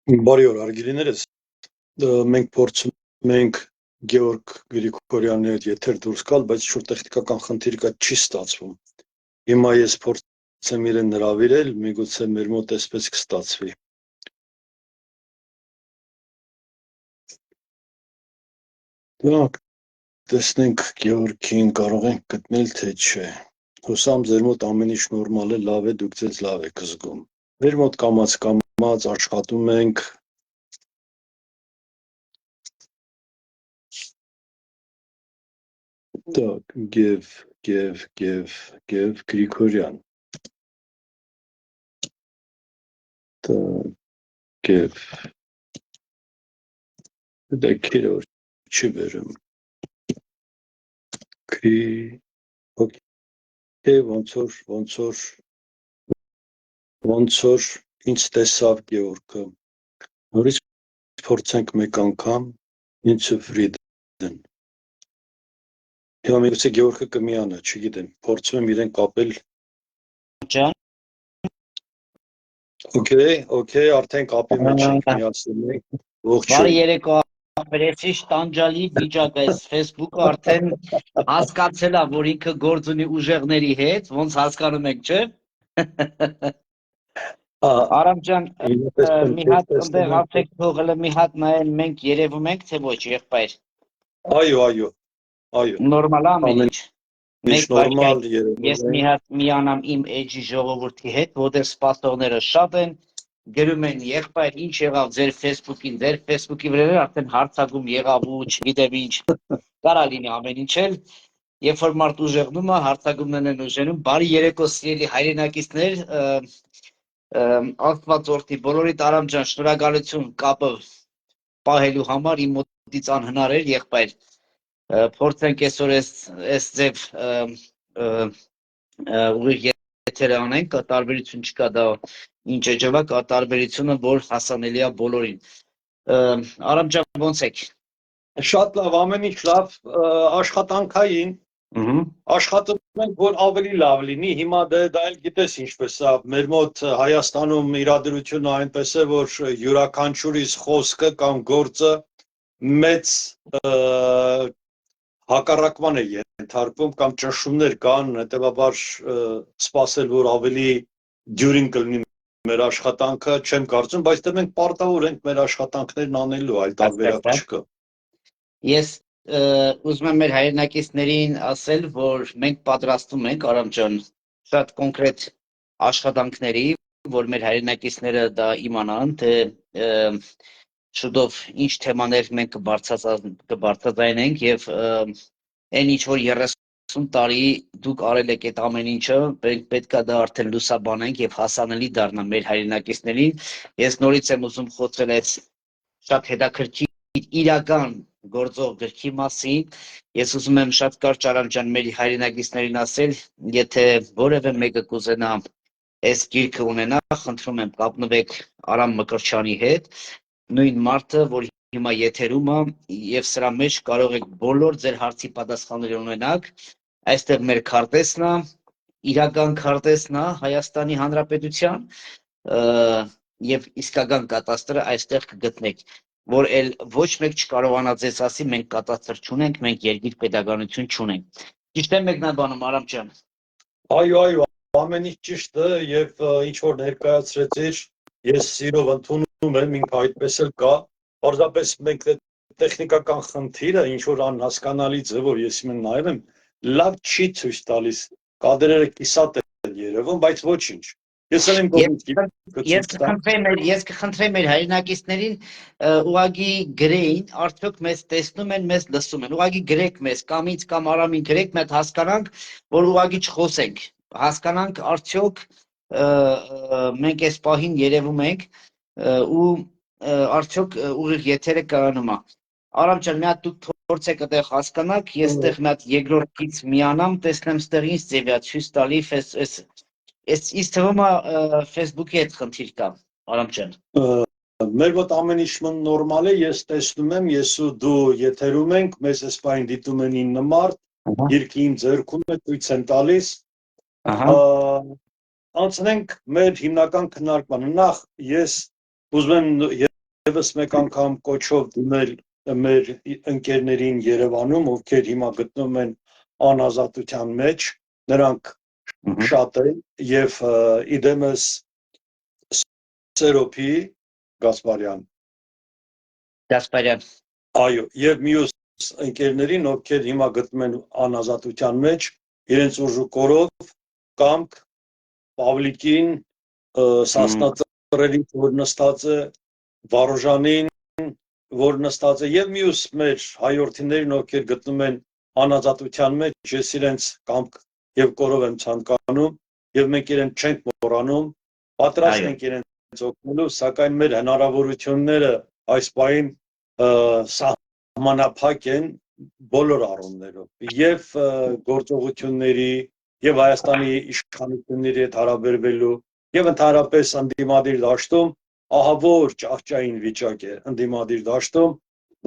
Բարի օր, արգելիներս, մենք փորձում ենք Գեորգ Գրիգորյանի հետ եթեր դուրս գալ, բայց շուտ տեխնիկական խնդիր կա, չի ստացվում։ Հիմա ես փորձեմ իրեն հրավիրել, միգուցե մեր մոտ էսպես կստացվի։ Так, տեսնենք Գեորգին կարող ենք գտնել, թե չէ։ Հուսամ ձեր մոտ ամեն ինչ նորմալ է, լավ է, դուք ձեզ լավ եք զգում։ Մեր մոտ կամաց աշխատում ենք Так, Գև Գրիգորյան։ Так, Գև, դա քերոր չի վերում։ Okay, ոնց որ ինձ տեսավ Գեորգը։ Նորից փորձենք մեկ անգամ ինձ Ֆրիդեն։ Հիմա միգուցե Գեորգը կմիանա, չգիտեմ, փորձում եմ իրեն կապել։ Ջան, Okay, արդեն կապի մեջ ենք, միացնում ենք։ բարի Ողջույն։ երեկո ապրեցի տանջալի վիճակը, այս Facebook-ը արդեն հասկացել է, որ ինքը գործ ունի ուժեղների հետ, ոնց հասկանում եք, չէ՞։ Արամ ջան, մի հատ այնտեղ ասեք թողել մի հատ նայել մենք երևում ենք, թե ոչ, եղբայր։ Այո։ Նորմալ է ամեն ինչ։ Նորմալ Ես մի հատ միանամ իմ էջի ժողովրդի հետ, որտեղ սպասողները շատ են, գրում են եղբայր, ինչ եղավ ձեր Facebook-ի վրա արդեն հարցակում եղավ ու չգիտեմ ինչ, կարա լինի ամեն ինչ էլ, երբ որ մարդ ուժեղնում է, հարցակումներն են ուժեղնում, բարի երեկո սիրելի հայրենակիցներ, Աստված օրհնի բոլորիդ Արամ ջան, շնորհակալություն կապը պահելու համար, իմ մոտից անհնար էր եղբայր, փորձենք այսօր այս ձև ուղիղ եթերը անենք, տարբերություն չկա դա ինչ էջավակ, տարբերությունը որ հասանելի է բոլորին։ Արամ ջան, ոնց եք։ Շատ լավ, ամեն ինչ լավ, աշխատանքային աշխատում ենք, որ ավելի լավ լինի, հիմա դա էլ գիտես ինչպես է, մեր մոտ Հայաստանում իրադրությունը այնպես է, որ յուրաքանչյուրիս խոսքը կամ գործը մեծ հակառակման է ենթարկվում կամ ճնշումներ կան, հետևաբար սպասել, որ ավելի դյուրին կլինի մեր աշխատանքը, չեմ կարծում, բայց դե մենք պարտավոր ենք մեր աշխատանքներն անելու, այլ տարբերակ չկա։ Ես ուզում եմ մեր հայրենակիցներին ասել, որ մենք պատրաստվում ենք, Արամ ջան, շատ կոնկրետ աշխատանքների, որ մեր հայրենակիցները դա իմանան, թե շուտով ինչ թեմաներ մենք կբարձրացնենք եւ այն ինչ որ 30 տարի դուք արել եք այդ ամեն ինչը, պետք է դա արդեն լուսաբանենք եւ հասանելի դառնա մեր հայրենակիցներին։ Ես նորից եմ ուզում խոսել այս շատ հետաքրքիր իրական գործող գրքի մասին, ես ուզում եմ շատ կարճ Արամ ջան մեր հայրենակիցներին ասել, եթե որևէ մեկը կուզենա այս գիրքը ունենա, խնդրում եմ կապնվեք Արամ Մկրտչյանի հետ, նույն մարդը, որ հիմա եթերում է եւ սրա մեջ կարող եք բոլոր ձեր հարցի պատասխանները ունենալ, այստեղ մեր քարտեզն է, իրական քարտեզն է Հայաստանի Հանրապետության եւ իսկական կատաստրը այստեղ կգտնեք, որ էլ ոչ մեկ չկարողանա ձեզ ասի, մենք կատաստր չունենք, մենք երկիր պետականություն չունենք։ Ճիշտ է մեկնաբանում Արամ ջան։ Այո, ամեն ինչ ճիշտ է եւ ինչ որ ներկայացրեցիր, ես սիրով ընդունում եմ, ինքը այդպես էլ կա, պարզապես մենք տեխնիկական խնդիրը, ինչ որ անհասկանալի ձևով ես մեն նայել եմ, լավ չի ցույց տալիս, կադրերը կիսատ են երևում, բայց ոչինչ։ Ես կխնդրեմ մեր հայրենակիցներին ուղղակի գրեին, արդյոք մեզ տեսնում են, մեզ լսում են, ուղղակի գրեք մեզ, կամ ինձ կամ Արամին գրեք, մենք հասկանանք, որ ուղղակի չխոսենք, հասկանանք արդյոք մենք այս պահին երևում ենք ու արդյոք ուղիղ եթերը կայանում է։ Արամ ջան, մի հատ դուք փորձեք այդտեղ հասկանաք, ես այդտեղ մի հատ երկրորդից միանամ, տեսնեմ այդտեղ ինչ ձև է ցույց տալի, Ես թվում է Facebook-ի հետ խնդիր կա, Արամ ջան։ Մեր մոտ ամեն ինչ նորմալ է, ես տեսնում եմ, ես ու դու եթերում ենք, մեզ այս պահին դիտում են 9 մարդ, գիրքը իմ ձեռքում է, ցույց են տալիս։ Անցնենք մեր հիմնական քննարկմանը։ Նախ ես ուզում եմ Եվս մեկ անգամ կոչով դիմել մեր ընկերներին Երևանում, ովքեր հիմա գտնվում են անազատության մեջ, նրանք շատ են եւ իդեմս Սերոփի Գասպարյան այո եւ մյուս ընկերներին, ովքեր հիմա գտնվում են անազատության մեջ, իրենց ուժու կորով կամք Պավլիկին Սասնածռերին, որ նստած է, Վարուժանին, որ նստած է եւ մյուս մեր հայրենիներին, ովքեր գտնվում են անազատության մեջ, ես իրենց կամք եւ կորով եմ ցանկանում եւ մենք իրենց չենք մոռանում, պատրաստ ենք իրենց օգնելու, սակայն մեր հնարավորությունները այս պահին սահմանափակ են բոլոր առումներով եւ գործողությունների եւ Հայաստանի իշխանությունների հետ հարաբերվելու եւ ընդհանրապես ընդդիմադիր դաշտում ահավոր ճահճային վիճակ է ընդդիմադիր դաշտում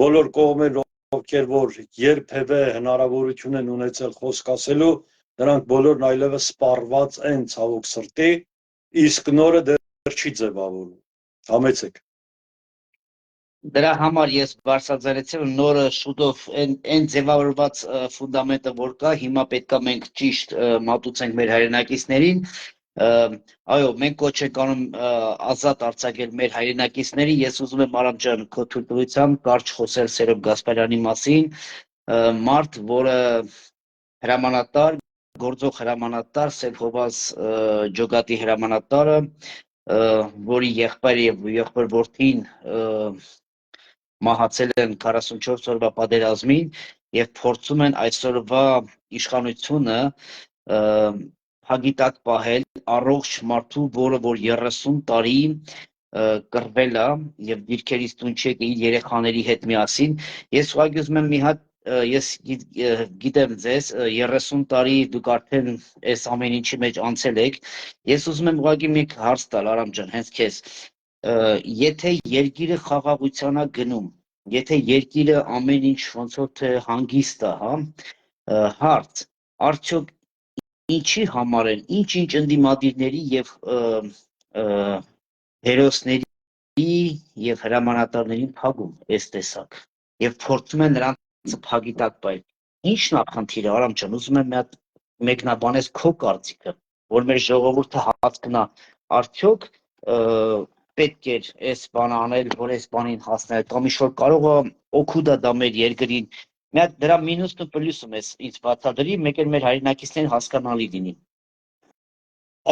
բոլոր կողմեր ովքեր որ երբևէ հնարավորություն են ունեցել խոսք ասելու նրանք բոլորն այլևս սպառված են ցավոք սրտի իսկ նորը դեռ չի ձևավորվում համեցեք Դրա համար ես բարձրացրեցի որ նորը շուտով այն ձևավորված ֆունդամենտը որ կա հիմա պետքա մենք ճիշտ մատուցենք մեր հայրենակիցներին այո մենք կոչ ենք անում ազատ արձակել մեր հայրենակիցներին ես ուզում եմ Արամ ջան քո թույլտվությամբ կարճ խոսել Սերոբ Գասպարյանի մասին մարդ որը հրամանատար գործող հրամանատար Սելհովազ ջոգատի հրամանատարը որի եղբայրը եւ եղբոր որդին մահացել են 44 օրվա պատերազմին եւ փորձում են այսօրվա իշխանությունը հագիտակ պահել առողջ մարդու, որը որ 30 տարի կռվել է եւ դիրքերից տուն չի եկել իր երեխաների հետ միասին ես ուղղակի ուզում եմ մի հատ ես գիտեմ ձեզ 30 տարի դուք արդեն այս ամեն ինչի մեջ անցել եք ես ուզում եմ ուղղակի մի հարց տալ Արամ ջան հենց քեզ եթե երկիրը խաղաղության է գնում, եթե երկիրը ամեն ինչ ոնց որ թե հանգիստ է, հա, հարց, արդյոք ինչի համար են, ինչ ընդդիմադիրների եւ հերոսների եւ հրամանատարներին փագում այս տեսակ եւ փորձում են նրանց փագիտակ պայել։ Ինչն է խնդիրը, Արամ ջան, ուզում եմ մի հատ մեկնաբանես քո կարծիքը, որ մեր ժողովուրդը հասկանա, արդյոք պետք է այս բանը անել, որ այս բանին հասնել, կամ ինչ որ կարող է օգուտ դա մեր երկրին։ Մի հատ դրա մինուսն ու պլյուսը մեզ ինձ բացատրի, մեկ էլ մեր հայրենակիցներին հասկանալի լինի։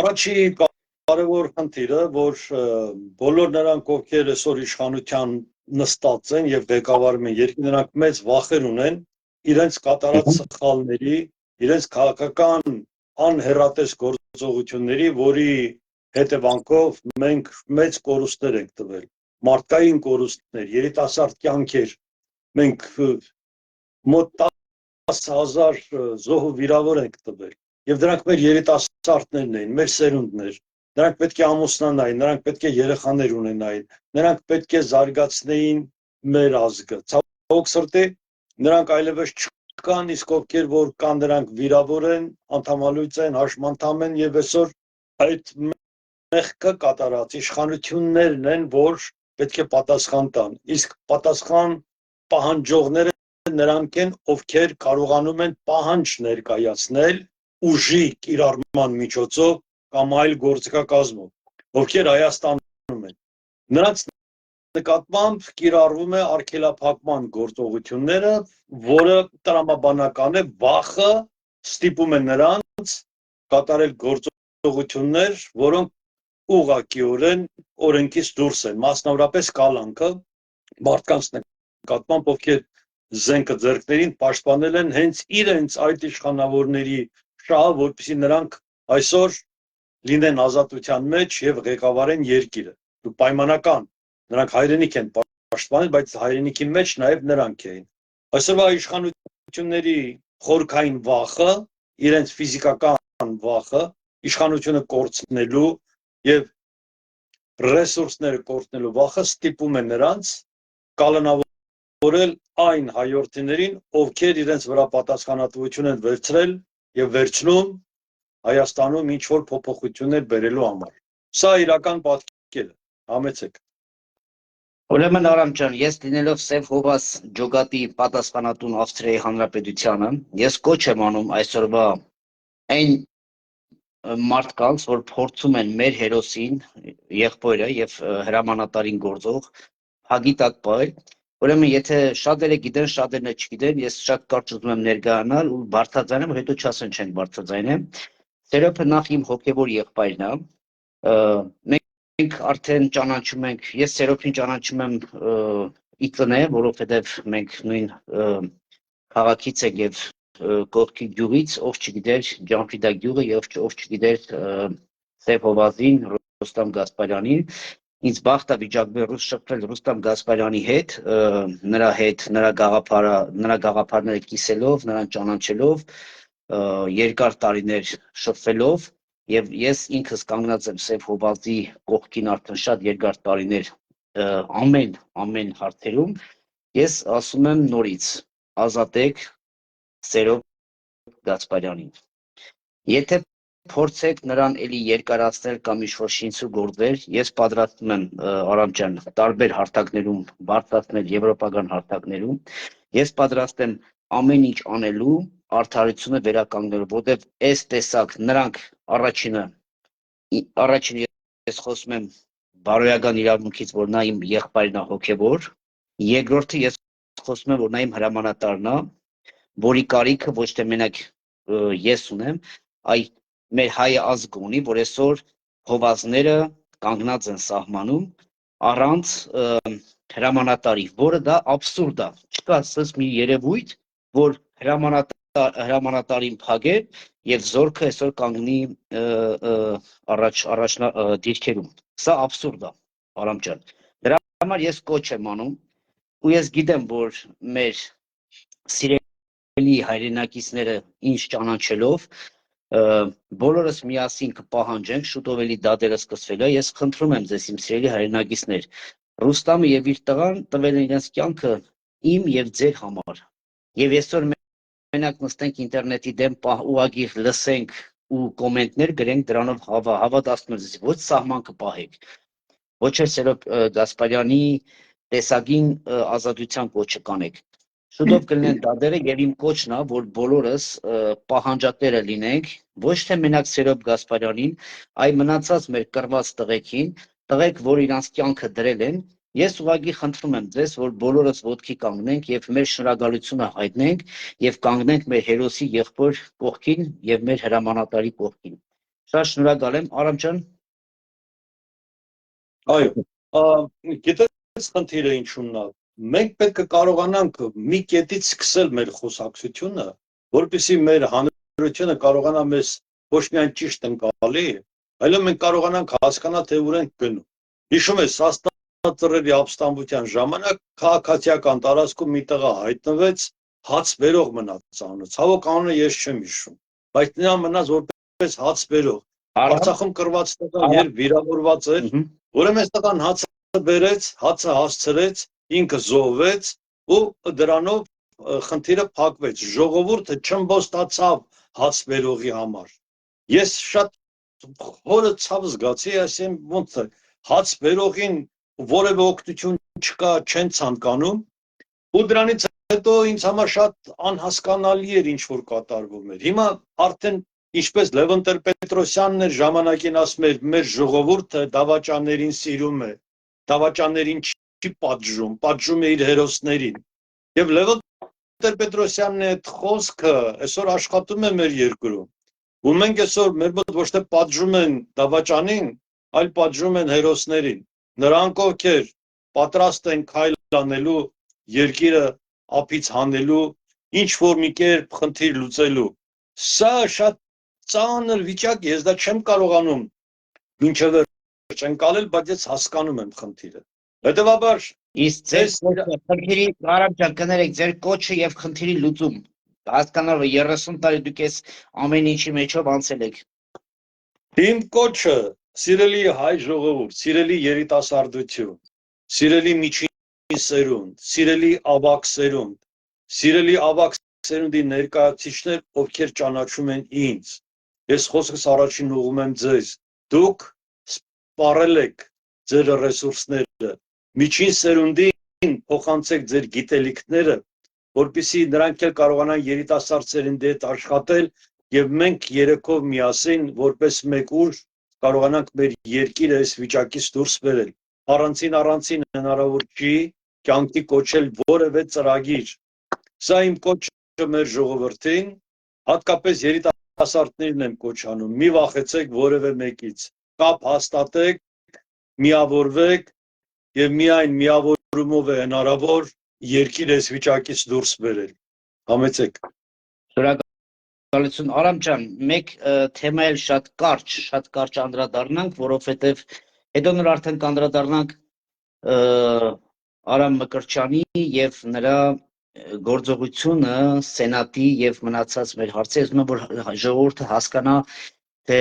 Առաջի կարևոր խնդիրը, որ բոլոր նրանք, ովքեր այսօր իշխանության նստած են եւ ղեկավարում են երկրի, նրանք մեծ վախեր ունեն իրենց կատարած սխալների, իրենց քաղաքական անհեռատես գործողությունների, որի հետևանքով մենք մեծ կորուստներ ենք տվել, մարդկային կորուստներ, երիտասարդ կյանքեր, մենք մոտ 10,000 զոհ ու վիրավոր ենք տվել, եւ դրանք մեր երիտասարդներն են, մեր սերունդներ, նրանք պետք է ամուսնանային, նրանք պետք է երեխաներ ունենային, նրանք պետք է զարգացնեին մեր ազգը, ցավոք սրտի, նրանք այլևս չկան, իսկ ովքեր որ կան, նրանք վիրավոր են, անդամալույծ են, հաշմանդամ են եւ այսօր այդ մեղքը կատարած իշխանություններն են, որ պետք է պատասխան տան, իսկ պատասխան պահանջողները նրանք են, ովքեր կարողանում են պահանջ ներկայացնել ուժի կիրառման միջոցով կամ այլ գործիքակազմով, ովքեր Հայաստանում են։ Նրանց նկատմամբ կիրառվում է արգելափակման գործողությունները, որը տրամաբանական է, վախը ստիպում է նրանց կատարել գործողություններ, որոնք ուղղակիորեն օրենքից դուրս են, մասնավորապես կալանքը մարդկանց նկատմամբ, ովքեր զենքը ձեռքներին պաշտպանել են հենց իրենց այդ իշխանավորների շահը, որպեսզի նրանք այսօր լինեն ազատության մեջ եւ ղեկավարեն երկիրը։ Դու պայմանական, նրանք հայրենիք են պաշտպանել, բայց հայրենիքի մեջ նաեւ նրանք էին։ Այսօրվա իշխանությունների խորքային վախը, իրենց ֆիզիկական վախը, իշխանությունը կորցնելու եւ ռեսուրսները կորցնելու վախը ստիպում է նրանց կալանավորել այն հայրենիներին, ովքեր իրենց վրա պատասխանատվություն են վերցրել եւ վերցնում Հայաստանում ինչ որ փոփոխություններ բերելու համար։ Սա իրական պատկերն է, համեցեք։ Ուրեմն Արամ ջան, ես լինելով Սև Հովաս ջոկատի պատասխանատուն Ավստրիայի Հանրապետությանը, ես կոչ եմ անում այսօրվա այն մարդկանց, որ փորձում են մեր հերոսին, եղբորը եւ հրամանատարին գործող հագի տակ պահել։ Ուրեմն եթե շատերը գիտեն, շատերն չգիտեն, ես շատ կարճ ուզում եմ ներկայանալ ու բարձրաձայնեմ, հետո չասեն չենք բարձրաձայնեմ։ Սերոպը նախ իմ հոգեվոր եղբայրն է։ Մենք արդեն ճանաչում ենք, ես Սերոփին ճանաչում եմ ի տնե, որովհետև մենք նույն քաղաքից ենք եւ կողքի գյուղից, ով չգիտեր Ջանֆիդա գյուղը եւ ով չգիտեր Սև Հովազին, Ռուստամ Գասպարյանին, ինձ բախտա վիճակվել ռուս շփվել Ռուստամ Գասպարյանի հետ, նրա գաղափարները կիսելով, նրան ճանաչելով, երկար տարիներ շփվելով եւ ես ինքս կանգնած եմ Սև Հովազի կողքին արդեն շատ երկար տարիներ ամեն հարցերում, ես ասում եմ նորից ազատեք Սերոբ Գասպարյանին։ Եթե փորձեք նրան էլի երկարացնել կամ ինչ-որ շինցու գործեր, ես պատրաստում եմ Արամ ջան տարբեր հարթակներում բարձրացնել եվրոպական հարթակներում, ես պատրաստ եմ ամեն ինչ անելու արդարությունը վերականգնելու, որտեղ այս տեսակ նրանք առաջինը ես խոսում եմ բարոյական իրավունքից, որ նա իմ եղբայրն է հոգևոր, երկրորդը ես խոսում եմ, որ նա իմ հրամանատարն է, որի կարիքը ոչ թե մենակ ես ունեմ, այ մեր հայ ազգը ունի, որ այսօր հովազները կանգնած են սահմանում առանց հրամանատարի, որը դա աբսուրդ է։ Չկա ասես մի երևույթ, որ հրամանատարին փագեր եւ զորքը այսօր կանգնի առաջ դիրքերում։ Սա աբսուրդ է, Արամ ջան։ Դրա համար ես կոչ եմ անում ու ես գիտեմ, որ մեր սիրելի հայրենակիցները ինչ ճանաչելով բոլորս միասին կպահանջենք, շուտով էլի դատերը սկսվել է, ես խնդրում եմ ձեզ իմ սիրելի հայրենակիցներ, Ռուստամը եւ իր տղան տվել են իրենց կյանքը իմ եւ ձեր համար։ Եվ այսօր մենակ նստենք ինտերնետի դեմ ուղղակի լսենք ու կոմենտներ գրենք դրանով հավատացնում եմ ձեզ, ոչ սահման կպահեք, ոչ էլ Սերոբ Գասպարյանի տեսագին ազատության կոչը կանեք։ Շուտով կլինեն դատերը եւ իմ կոչն է, որ բոլորս պահանջատերը լինենք, ոչ թե մենակ Սերոբ Գասպարյանին, այլ մնացած մեր կռված տղեկին, տղեկ, որ իրանց կյանքը դրել են, ես ուղղակի խնդրում եմ ձեզ, որ բոլորս ոտքի կանգնենք եւ մեր շնորհակալությունը հայտնենք եւ կանգնենք մեր հերոսի եղբոր կողքին եւ մեր հրամանատարի կողքին։ Շատ շնորհակալ եմ, Արամ ջան։ Այո, գիտես խնդիրը ինչու՞մն է։ Մենք պետք է կարողանանք մի կետից սկսել մեր խոսակցությունը, որպեսզի մեր հանրությունը կարողանա մեզ ոչ միայն ճիշտ ընկալի, այլև մենք կարողանանք հասկանալ, թե ուր ենք գնում։ Հիշում ես, Աստվածածռերի ապստամբության ժամանակ քաղաքացիական տարածքում մի տղա հայտնվեց, հաց բերող մնաց անունը։ Ցավոք անունը ես չեմ հիշում, բայց նա մնաց որպես հաց բերող։ Արցախում կռված տղան երբ վիրավորված էր, ուրեմն այս տղան հացը բերեց, հացը հասցրեց, ինքը զոհվեց ու դրանով խնդիրը փակվեց։ Ժողովուրդը չըմբոստացավ հաց բերողի համար։ Ես շատ խորը ցավ զգացի, ասեմ ոնց է հաց բերողին որևէ օգնություն չկա, չեն ցանկանում ու դրանից հետո ինձ համար շատ անհասկանալի էր ինչ որ կատարվում էր։ Հիմա արդեն ինչպես Լևոն Տեր-Պետրոսյանն էր ժամանակին ասում էր, մեր ժողովուրդը դավաճաններին սիրում է, դավաճաններին չի պատժում է իր հերոսներին։ Եվ Լևոն Տեր-Պետրոսյանն այդ խոսքը այսօր աշխատում է մեր երկրում։ Ու մենք այսօր մեր մոտ ոչ թե պատժում են դավաճանին, այլ պատժում են հերոսներին։ Նրանք ովքեր պատրաստ են քայլ անելու, երկիրը ափից հանելու, ինչ որ մի կերպ խնդիր լուծելու։ Սա շատ ծանր վիճակ է, ես դա չեմ կարողանում մինչև վերջ ընկալել, բայց ես հասկանում եմ խնդիրը։ Հետևաբար իսկ ձեր խնդիրի Արամ ջան, կներեք, ձեր կոչը եւ խնդիրի լուծում հասկանալու 30 տարի դուք այս ամեն ինչի մեջով անցել եք։ Իմ կոչը սիրելի հայ ժողովուրդ, սիրելի երիտասարդություն, սիրելի միջին սերունդ, սիրելի ավագ սերունդ, սիրելի ավագ սերունդի ներկայացուցիչներ, ովքեր ճանաչում են ինձ։ Ես խոսքս առաջին ուղղում եմ ձեզ։ Դուք սպառել եք ձեր ռեսուրսները, միջին սերունդին փոխանցեք ձեր գիտելիքները, որպեսզի նրանք էլ կարողանան երիտասարդ սերնդի հետ աշխատել եւ մենք երեքով միասին որպես մեկ ուժ կարողանանք մեր երկիրը այս վիճակից դուրս բերել։ Առանցին հնարավոր չի կյանքի կոչել որևէ ծրագիր։ Սա իմ կոչը մեր ժողովրդին, հատկապես երիտասարդներն եմ կոչ անում։ Մի վախեցեք որևէ մեկից։ Կապ հաստատեք, միավորվեք եւ միայն միավորումով է հնարավոր երկիրը այս վիճակից դուրս բերել։ Համեցեք։ Շնորհակալություն Արամ ջան, մեկ թեմա էլ շատ կարճ անդրադառնանք, որովհետև հետո նոր արդեն կանդրադառնանք Արամ Մկրտչյանի եւ նրա գործողությունը սենատի եւ մնացած մեր հարցերում, որ ժողովուրդը հասկանա թե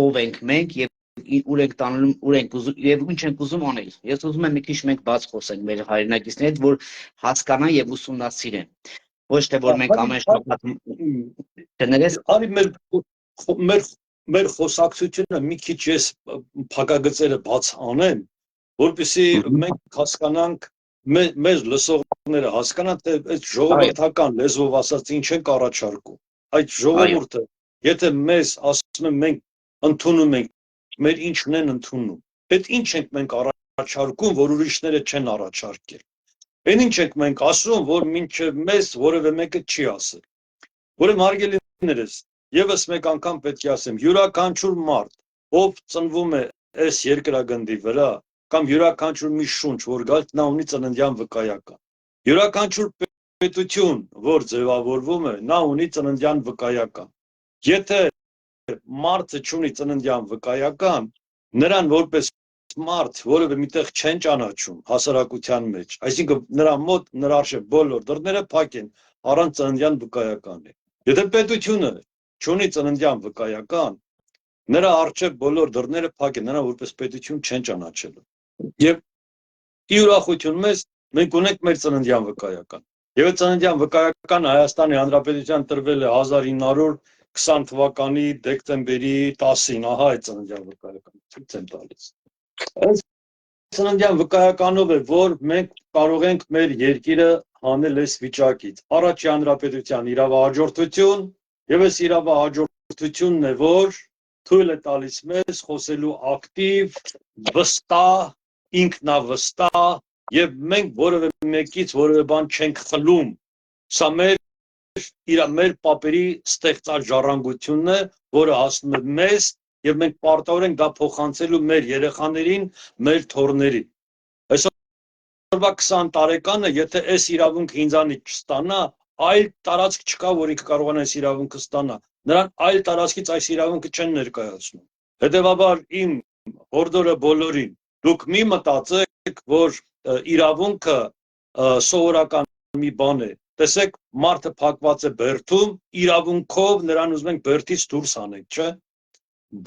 ով ենք մենք եւ ուր ենք տանում, ուր ենք ուզում եւ ինչ ենք ուզում անել։ Ես ուզում եմ մի քիչ մենք բաց խոսենք մեր հայրենակիցների հետ, որ հասկանան եւ ուսումնասիրեն։ Ոչ թե որ մենք ամեն շփոթ մեր խոսակցությունը մի քիչ ես փակագծերը բաց անեմ, որպեսզի մենք հասկանանք, մեր լսողները հասկանան, թե այդ ժողովրդական լեզվով ասած ինչ ենք առաջարկում։ Այդ ժողովուրդը, եթե մեզ ասում են մենք ընդունում ենք, մեր ինչն են ընդունում, այդ ինչ ենք մենք առաջարկում, որ ուրիշները չեն առաջարկել։ Այն ինչ ենք մենք ասում, որ մինչև մեզ որևէ մեկը չի ասել։ Ուրեմն հարգելիներս, եւս մեկ անգամ պետք է ասեմ, յուրաքանչյուր մարդ, ով ծնվում է այս երկրագնդի վրա, կամ յուրաքանչյուր մի շունչ, որ գալ, նա ունի ծննդյան վկայական։ Յուրաքանչյուր պետություն, որ ձևավորվում է, նա ունի ծննդյան վկայական։ Եթե մարդը չունի ծննդյան վկայական, նրան որպես մարդ որևէ միտեղ չեն ճանաչում հասարակության մեջ, այսինքն նրա մոտ նրա արժե բոլոր դռները փակ են առանց ծննդյան վկայականի։ Եթե պետությունը չունի ծննդյան վկայական, նրա արժե բոլոր դռները փակ են, նրան որպես պետություն չեն ճանաչելու։ Եվ ի ուրախություն մեզ մենք ունենք մեր ծննդյան վկայական։ Եվ այդ ծննդյան վկայականը Հայաստանի Հանրապետության տրվել է 1920 թվականի դեկտեմբերի 10-ին, ահա այդ ծննդյան վկայականը ցույց եմ տալիս։ Այս ծննդյան վկայականով է, որ մենք կարող ենք մեր երկիրը հանել այս վիճակից։ Առաջի Հանրապետության իրավահաջորդություն, եւ այս իրավահաջորդությունն է, որ թույլ է տալիս մեզ խոսելու ակտիվ, վստահ, ինքնավստահ եւ մենք որևէ մեկից որևէ բան չենք խլում։ Սա մեր պապերի ստեղծած ժառանգությունն է, որը հասնում է մեզ եւ մենք պարտավոր ենք դա փոխանցելու մեր երեխաներին, մեր թոռներին։ Այսօրվա 20 տարեկանը, եթե այս իրավունքը ինձանից չստանա, այլ տարածք չկա, որ ինքը կարողանա այս իրավունքը ստանա։ Նրան այլ տարածքից այս իրավունքը չեն ներկայացնում։ Հետևաբար իմ հորդորը բոլորին, դուք մի մտածեք, որ իրավունքը սովորական մի բան է։ Տեսեք, մարդը փակված է բերդում, իրավունքով նրան ուզում ենք բերդից դուրս անենք, չէ՞։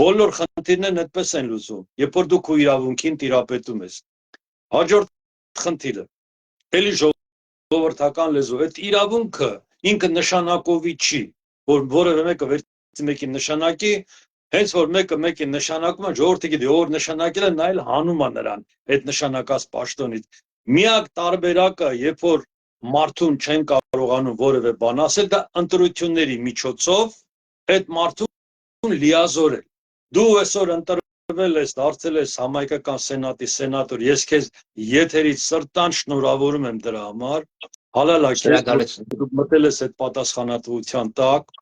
Բոլոր խնդիրներն այդպես են լուծում, երբ որ դու քո իրավունքին տիրապետում ես։ Հաջորդ խնդիրը, էլի ժողովրդական լեզու, այդ իրավունքը ինքը նշանակովի չի, որ որևէ մեկը վերցի մեկին նշանակի, հենց որ մեկը մեկին նշանակում է, ժողովուրդը գիտի, ով նշանակել է, նա էլ հանում է նրան այդ նշանակած պաշտոնից։ Միակ տարբերակը, երբ որ մարդուն չեն կարողանում որևէ բան ասել, դա ընտրությունների միջոցով այդ մարդուն լիազորել։ Դու այսօր ընտրվել ես, դարձել ես համայնքական սենատի սենատոր, ես քեզ եթերից սրտան շնորհավորում եմ դրա համար, հալալա մտել ես այդ պատասխանատվության տակ,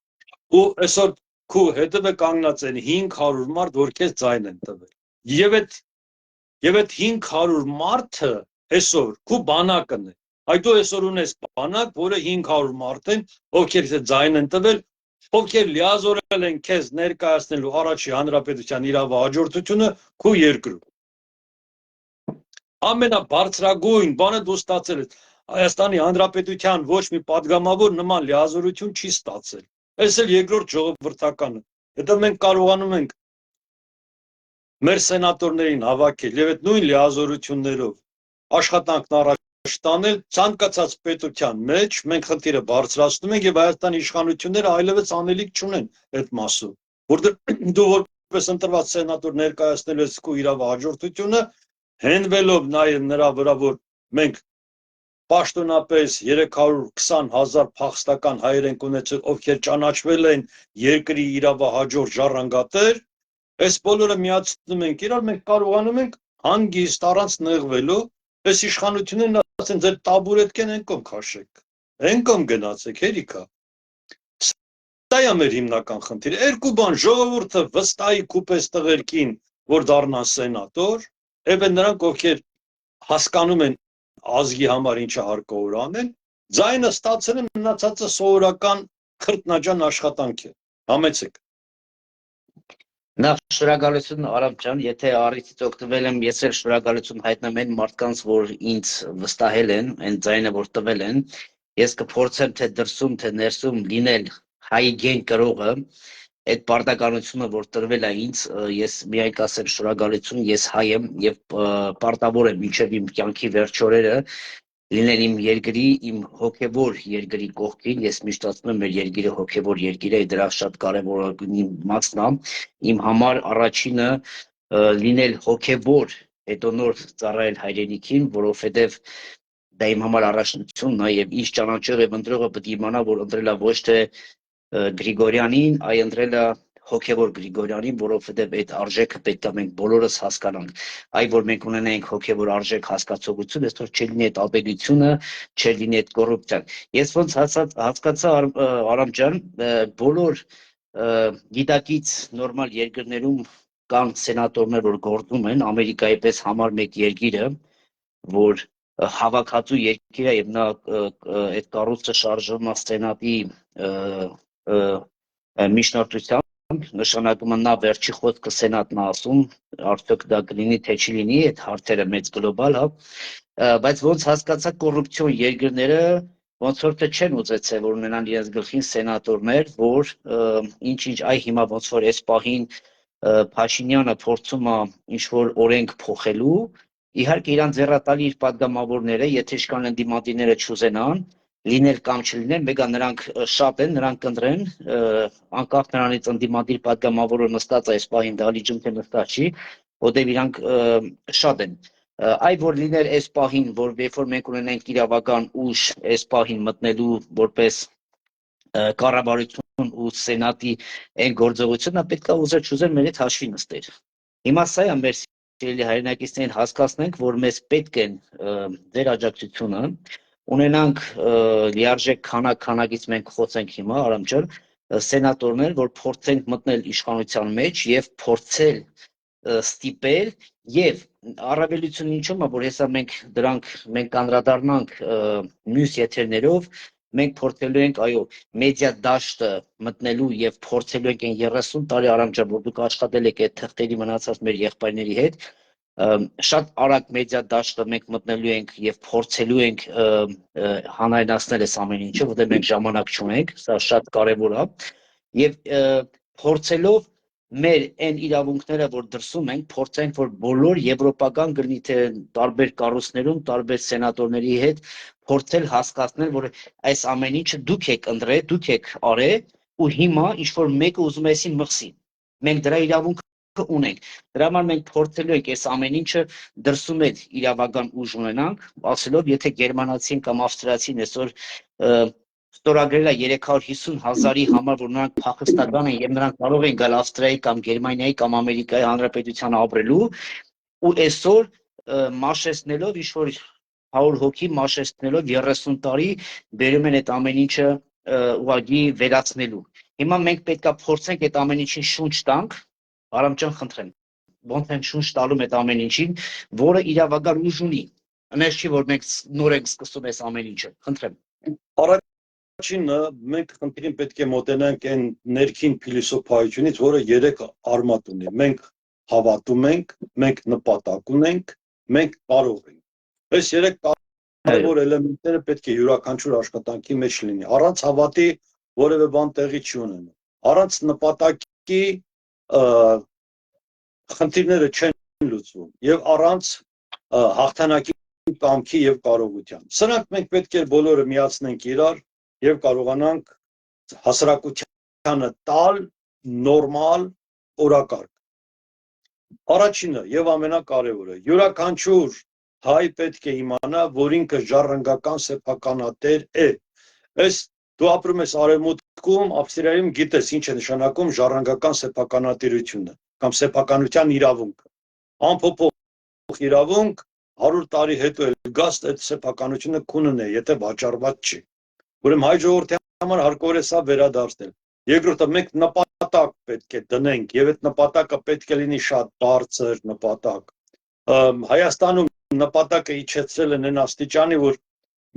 ու այսօր քու հետևը կանգնած են 500 մարդ, որ քեզ ձայն են տվել։ Եվ այդ 500 մարդը այսօր քու բանակն է։ Այդ դու այսօր ունես բանակ, որը 500 մարդ են, ովքեր ձայն են տվել, ովքեր լիազորել են քեզ ներկայացնելու առաջի հանրապետության իրավահաջորդությունը քու երկրում։ Ամենաբարձրագույն բանը դու ստացել ես Հայաստանի Հանրապետության ոչ մի падգամավոր նման լիազորություն չի ստացել։ Այս էլ երկրորդ ժողովրդականը։ Հետո մենք կարողանում ենք մեր սենատորներին հավաքել եւ այդ նույն լիազորություններով աշխատանքն առաջ տանել ցանկացած պետության մեջ, մենք խնդիրը բարձրացնում ենք եւ Հայաստանի իշխանությունները այլևս անելիք չունեն այդ մասով, որտեղ դու որպես ընտրված սենատոր ներկայացնելու ես քո իրավահաջորդությունը, հենվելով նաև նրա վրա, որ մենք պաշտոնապես 320,000 փախստական հայեր ենք ունեցել, ովքեր ճանաչվել են երկրի իրավահաջորդ ժառանգատեր, այս բոլորը միացնում ենք իրար, մենք կարողանում ենք հանգիստ առանց նեղվելու այս իշխանություններն ասեն ձեր տաբուրետկեն են կողմ քաշեք, են կողմ գնացեք, հերիքա։ Դա է մեր հիմնական խնդիրը։ Երկու բան, ժողովուրդը վստահի քուպես տղերքին, որ դառնան սենատոր, եւ նրանք ովքեր հասկանում են ազգի համար ինչը հարկավոր անել, ձայնը ստացել են, մնացածը սովորական քրտնաջան աշխատանք է։ Համեցեք։ Նախ շնորհակալություն Արամ ջան, եթե առիթից օգտվել եմ, ես էլ շնորհակալություն հայտնեմ այն մարդկանց, որ ինձ վստահել են, այն ձայնը որ տվել են, ես կփորձեմ թե դրսում, թե ներսում լինել հայի գեն կրողը, այդ պարտականությունը, որ տրվել է ինձ, ես միայն կասեմ շնորհակալություն, ես հայ եմ եւ պարտավոր եմ մինչեւ իմ կյանքի վերջորերը լինել իմ երկրի, իմ հոգևոր երկրի կողքին, ես միշտ ասում եմ մեր երկիրը հոգևոր երկիր է, դրա շատ կարևոր մասն է, իմ համար առաջինը լինել հոգևոր, հետո նոր ծառայել հայրենիքին, որովհետեւ դա իմ համար առաջնությունն է եւ ինչ ճանաչող եւ ընտրողը պետք է իմանա, որ ընտրելա ոչ թե Գրիգորյանին, այ ընտրելա հոգևոր Գրիգորյանին, որովհետև այդ արժեքը պետք է մենք բոլորս հասկանանք, այ որ մենք ունենենք հոգևոր արժեք հասկացողություն, այսօր չի լինի այդ ապելությունը, չի լինի այդ կոռուպցիան։ Ես ոնց հասկացա Արամ ջան, բոլոր գիտակից նորմալ երկրներում կան սենատորներ, որ գործում են, Ամերիկայի պես համար մեկ երկիրը, որ հավաքածու երկիր է եւ նա այդ կառույցը շարժվում է սենատի միջնորդությամբ, նշանակում է նա վերջի խոսքը սենատն է ասում, արդյոք դա կլինի թե չի լինի, այդ հարցերը մեծ գլոբալ է, բայց ոնց հասկացա կոռուպցիոն երկրները ոնց որ թե չեն ուզեցել, որ ունենան իրենց գլխին սենատորներ, որ ինչ-ինչ այ հիմա ոնց որ այս պահին Փաշինյանը փորձում է ինչ-որ օրենք փոխելու, իհարկե իրան ձեռատալի իր պատգամավորները, եթե իշքան ընդդիմադիրները չուզենան, լինել կամ չլինել, մեգա նրանք շատ են, նրանք կընտրեն, անկախ նրանից ընդդիմադիր պատգամավորը նստած այս պահին դալիճում թե նստած չի, որտեղ իրանք շատ են։ Այ որ լիներ այս պահին, որ երբ որ մենք ունենենք իրավական ուժ այս պահին մտնելու որպես կառավարություն ու սենատի այն գործողությունը պետք է ուզեր չուզեր մեր հետ հաշվի նստեր։ Հիմա սա է մեր սիրելի հայրենակիցներին հասկացնենք, որ մեզ պետք են ձեր աջակցությունը, ունենանք լիարժեք քանակից մենք խոսենք հիմա Արամ ջան, սենատորներ, որ փորձենք մտնել իշխանության մեջ եւ փորձել ստիպել եւ առավելություն ինչու՞մ է, որ հեսա մենք անդրադառնանք մյուս եթերներով, մենք փորձելու ենք, այո, մեդիա դաշտը մտնելու եւ փորձելու ենք այն 30 տարի Արամ ջան, որ դուք աշխատել եք այդ թղթերի մնացած մեր եղբայրների հետ, շատ արագ մեդիա դաշտը մենք մտնելու ենք եւ փորձելու ենք հանրայնացնել այս ամեն ինչը, որտեղ մենք ժամանակ չունենք, սա շատ կարեւոր է եւ փորձելով մեր այն իրավունքները, որ դրսում ենք, փորձենք, որ բոլոր եվրոպական գրնի թե տարբեր կառույցներում, տարբեր սենատորների հետ փորձել հասկացնել, որ այս ամեն ինչը դուք եք ընտրել, դուք եք արել ու հիմա ինչ որ մեկը ուզում է այսին մխսի։ Մենք դրա իրավունքը ունենք։ Դրա համար մենք փորձելու ենք այս ամեն ինչը դրսում էլ իրավական ուժ ունենանք, ասելով, եթե գերմանացին կամ ավստրիացին այսօր ստորագրել է 350,000-ի համար, որ նրանք փախստական են եւ նրանք կարող են գալ Ավստրիայի կամ Գերմանիայի կամ Ամերիկայի Հանրապետության ապրելու ու այսօր մաշեցնելով ինչ-որ 100 հոգի մաշեցնելով 30 տարի բերում են այդ ամեն ինչը ուղղակի վերացնելու։ Հիմա մենք պետքա փորձենք այդ ամեն ինչին շունչ տանք, Արամ ջան, խնդրեմ, ոնց են շունչ տալում այդ ամեն ինչին, որը իրավական ուժ ունի։ Այնպես չի, որ մենք նոր ենք սկսում այս ամեն ինչը, խնդրեմ։ Առաջինը մենք խնդրին պետք է մոտենանք այն ներքին փիլիսոփայությունից, որը 3 արմատ ունի։ Մենք հավատում ենք, մենք նպատակ ունենք, մենք կարող ենք։ Այս 3 կարևոր էլեմենտները պետք է յուրաքանչյուր աշխատանքի մեջ լինի։ Առանց հավատի որևէ բան տեղի չի ունենա։ Առանց նպատակի խնդիրները չեն լուծվում եւ առանց հաղթանակի կամքի եւ կարողության։ Սրանք մենք պետք է բոլորը միացնենք իրար եւ կարողանանք հասարակությանը տալ նորմալ օրակարգ։ Առաջինը եւ ամենակարևորը, յուրաքանչյուր հայ պետք է իմանա, որ ինքը ժառանգական սեփականատեր է։ Այս դու ապրում ես արևմուտքում, Ավստրիայում գիտես ինչ է նշանակում ժառանգական սեփականատիրությունը կամ սեփականության իրավունքը։ Անփոփոխ իրավունք 100 տարի հետո էլ գաս այդ սեփականությունը քունն է, եթե վաճառված չի։ Ուրեմն հայ ժողովրդի համար հարկավոր է սա վերադարձնել։ Երկրորդը մենք նպատակ պետք է դնենք եւ այդ նպատակը պետք է լինի շատ բարձր նպատակ։ Հայաստանում նպատակը իջեցրել են այն աստիճանի, որ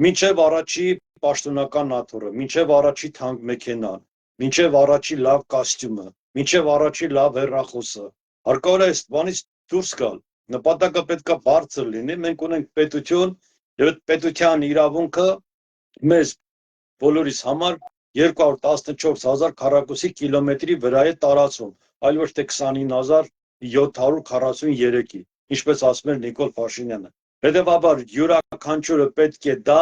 մինչև առաջի պաշտոնական աթոռը, մինչև առաջի թանկ մեքենան, մինչև առաջի լավ կոստյումը, մինչև առաջի լավ հեռախոսը, հարկավոր է այս բանից դուրս գալ։ Նպատակը պետք է բարձր լինի, մենք ունենք պետություն եւ այդ պետության իրավունքը մեզ բոլորիս համար 214,000 քառակուսի կիլոմետրի վրա է տարածվում, այլ ոչ թե 29,743-ի, ինչպես ասում էր Նիկոլ Փաշինյանը։ Հետևաբար յուրաքանչյուրը պետք է դա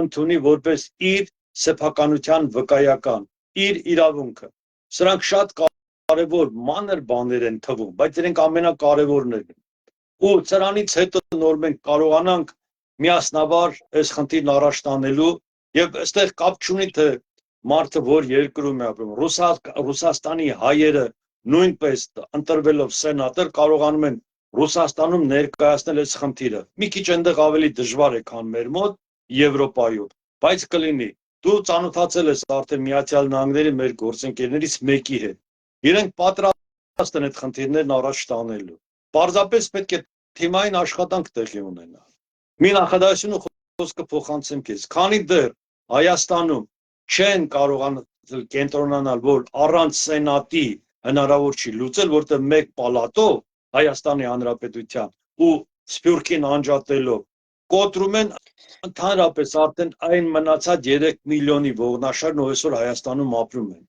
ընդունի որպես իր սեփականության վկայական, իր իրավունքը։ Սրանք շատ կարևոր մանր բաներ են թվում, բայց իրենք ամենակարևորներն են։ Ու սրանից հետո նոր մենք կարողանանք միասնաբար այս խնդիրն առաջ տանելու եւ այստեղ կապ չունի թե մարդը որ երկրում է ապրում, Ռուսաստանի հայերը նույնպես ընտրվելով սենատոր կարողանում են Ռուսաստանում ներկայացնել այս խնդիրը։ Մի քիչ այնտեղ ավելի դժվար է, քան մեր մոտ Եվրոպայում, բայց կլինի։ Դու ծանոթացել ես արդեն Միացյալ Նահանգների մեր գործընկերներից մեկի հետ։ Իրենք պատրաստ են այդ խնդիրներն առաջ տանելու։ Պարզապես պետք է թիմային աշխատանք տեղի ունենա։ Մի նախադասություն խոսքը փոխանցեմ քեզ։ Քանի դեռ Հայաստանում չեն կարողանալ կենտրոնանալ, որ առանց սենատի հնարավոր չի լուծել, որտեղ մեկ պալատով Հայաստանի Հանրապետության ու Սփյուռքին անջատելով կոտրում են ընդհանրապես արդեն այն մնացած 3 միլիոնի ողնաշարն ով այսօր Հայաստանում ապրում են։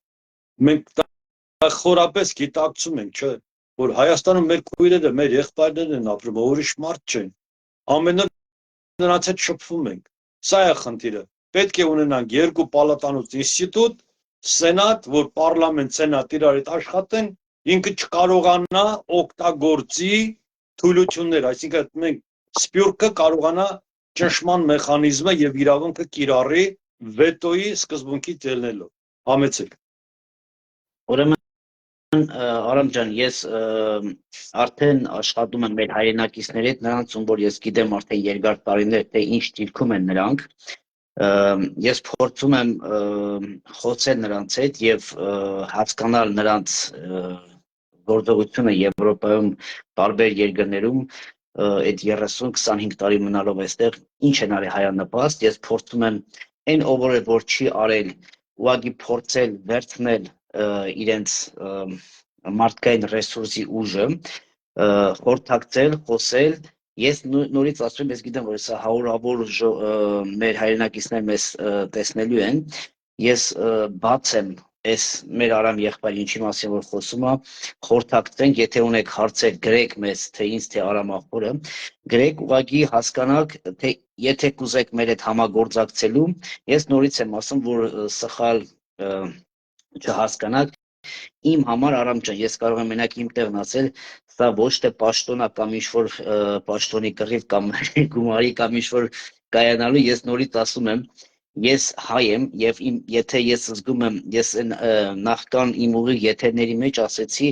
Մենք դա խորապես գիտակցում ենք, չէ՞, որ Հայաստանում մեր քույրերը, մեր եղբայրներն են ապրում, ուրիշ մարդ չեն։ Ամեն օր նրանց հետ շփվում ենք։ Սա է խնդիրը։ Պետք է ունենանք երկու պալատանոց ինստիտուտ, սենատ, որ պարլամենտ, սենատ իրար հետ աշխատեն, ինքը չկարողանա օգտագործի թույլություններ, այսինքն մենք Սփյուռքը կարողանա ճնշման մեխանիզմը եւ իրավունքը կիրառի վետոյի սկզբունքից ելնելով։ Համեցեք։ Ուրեմն Արամ ջան, ես արդեն աշխատում եմ մեր հայրենակիցների հետ, նրանց ում որ ես գիտեմ արդեն երկար տարիներ, թե ինչ դիրքում են նրանք, ես փորձում եմ խոսել նրանց հետ եւ հասկանալ նրանց գործողությունը Եվրոպայում, տարբեր երկրներում, այդ 30-25 տարի մնալով այստեղ ինչ են արել հայանպաստ, ես փորձում եմ այն ով որ չի արել, ուղղակի փորձել վերցնել իրենց մարդկային ռեսուրսի ուժը, խորհրդակցել, խոսել, ես նորից ասում եմ, ես գիտեմ, որ սա հարյուրավոր մեր հայրենակիցներ մեզ տեսնելու են, ես բաց եմ այս մեր Արամ եղբայրը ինչի մասին որ խոսում է, խորհրդակցենք, եթե ունեք հարցեր, գրեք մեզ, թե ինձ, թե Արամ ախորը, գրեք, ուղղակի հասկանաք, թե եթե կուզեք մեր հետ համագործակցելու, ես նորից եմ ասում, որ սխալ չհասկանաք, իմ համար Արամ ջան, ես կարող եմ մենակ իմ տեղն ասել, սա ոչ թե պաշտոն է կամ ինչ-որ պաշտոնի կռիվ կամ գումարի կամ ինչ-որ կայանալու, ես նորից ասում եմ, ես հայ եմ եւ եթե ես զգում եմ, ես նախքան իմ ուղիղ եթերների մեջ ասեցի,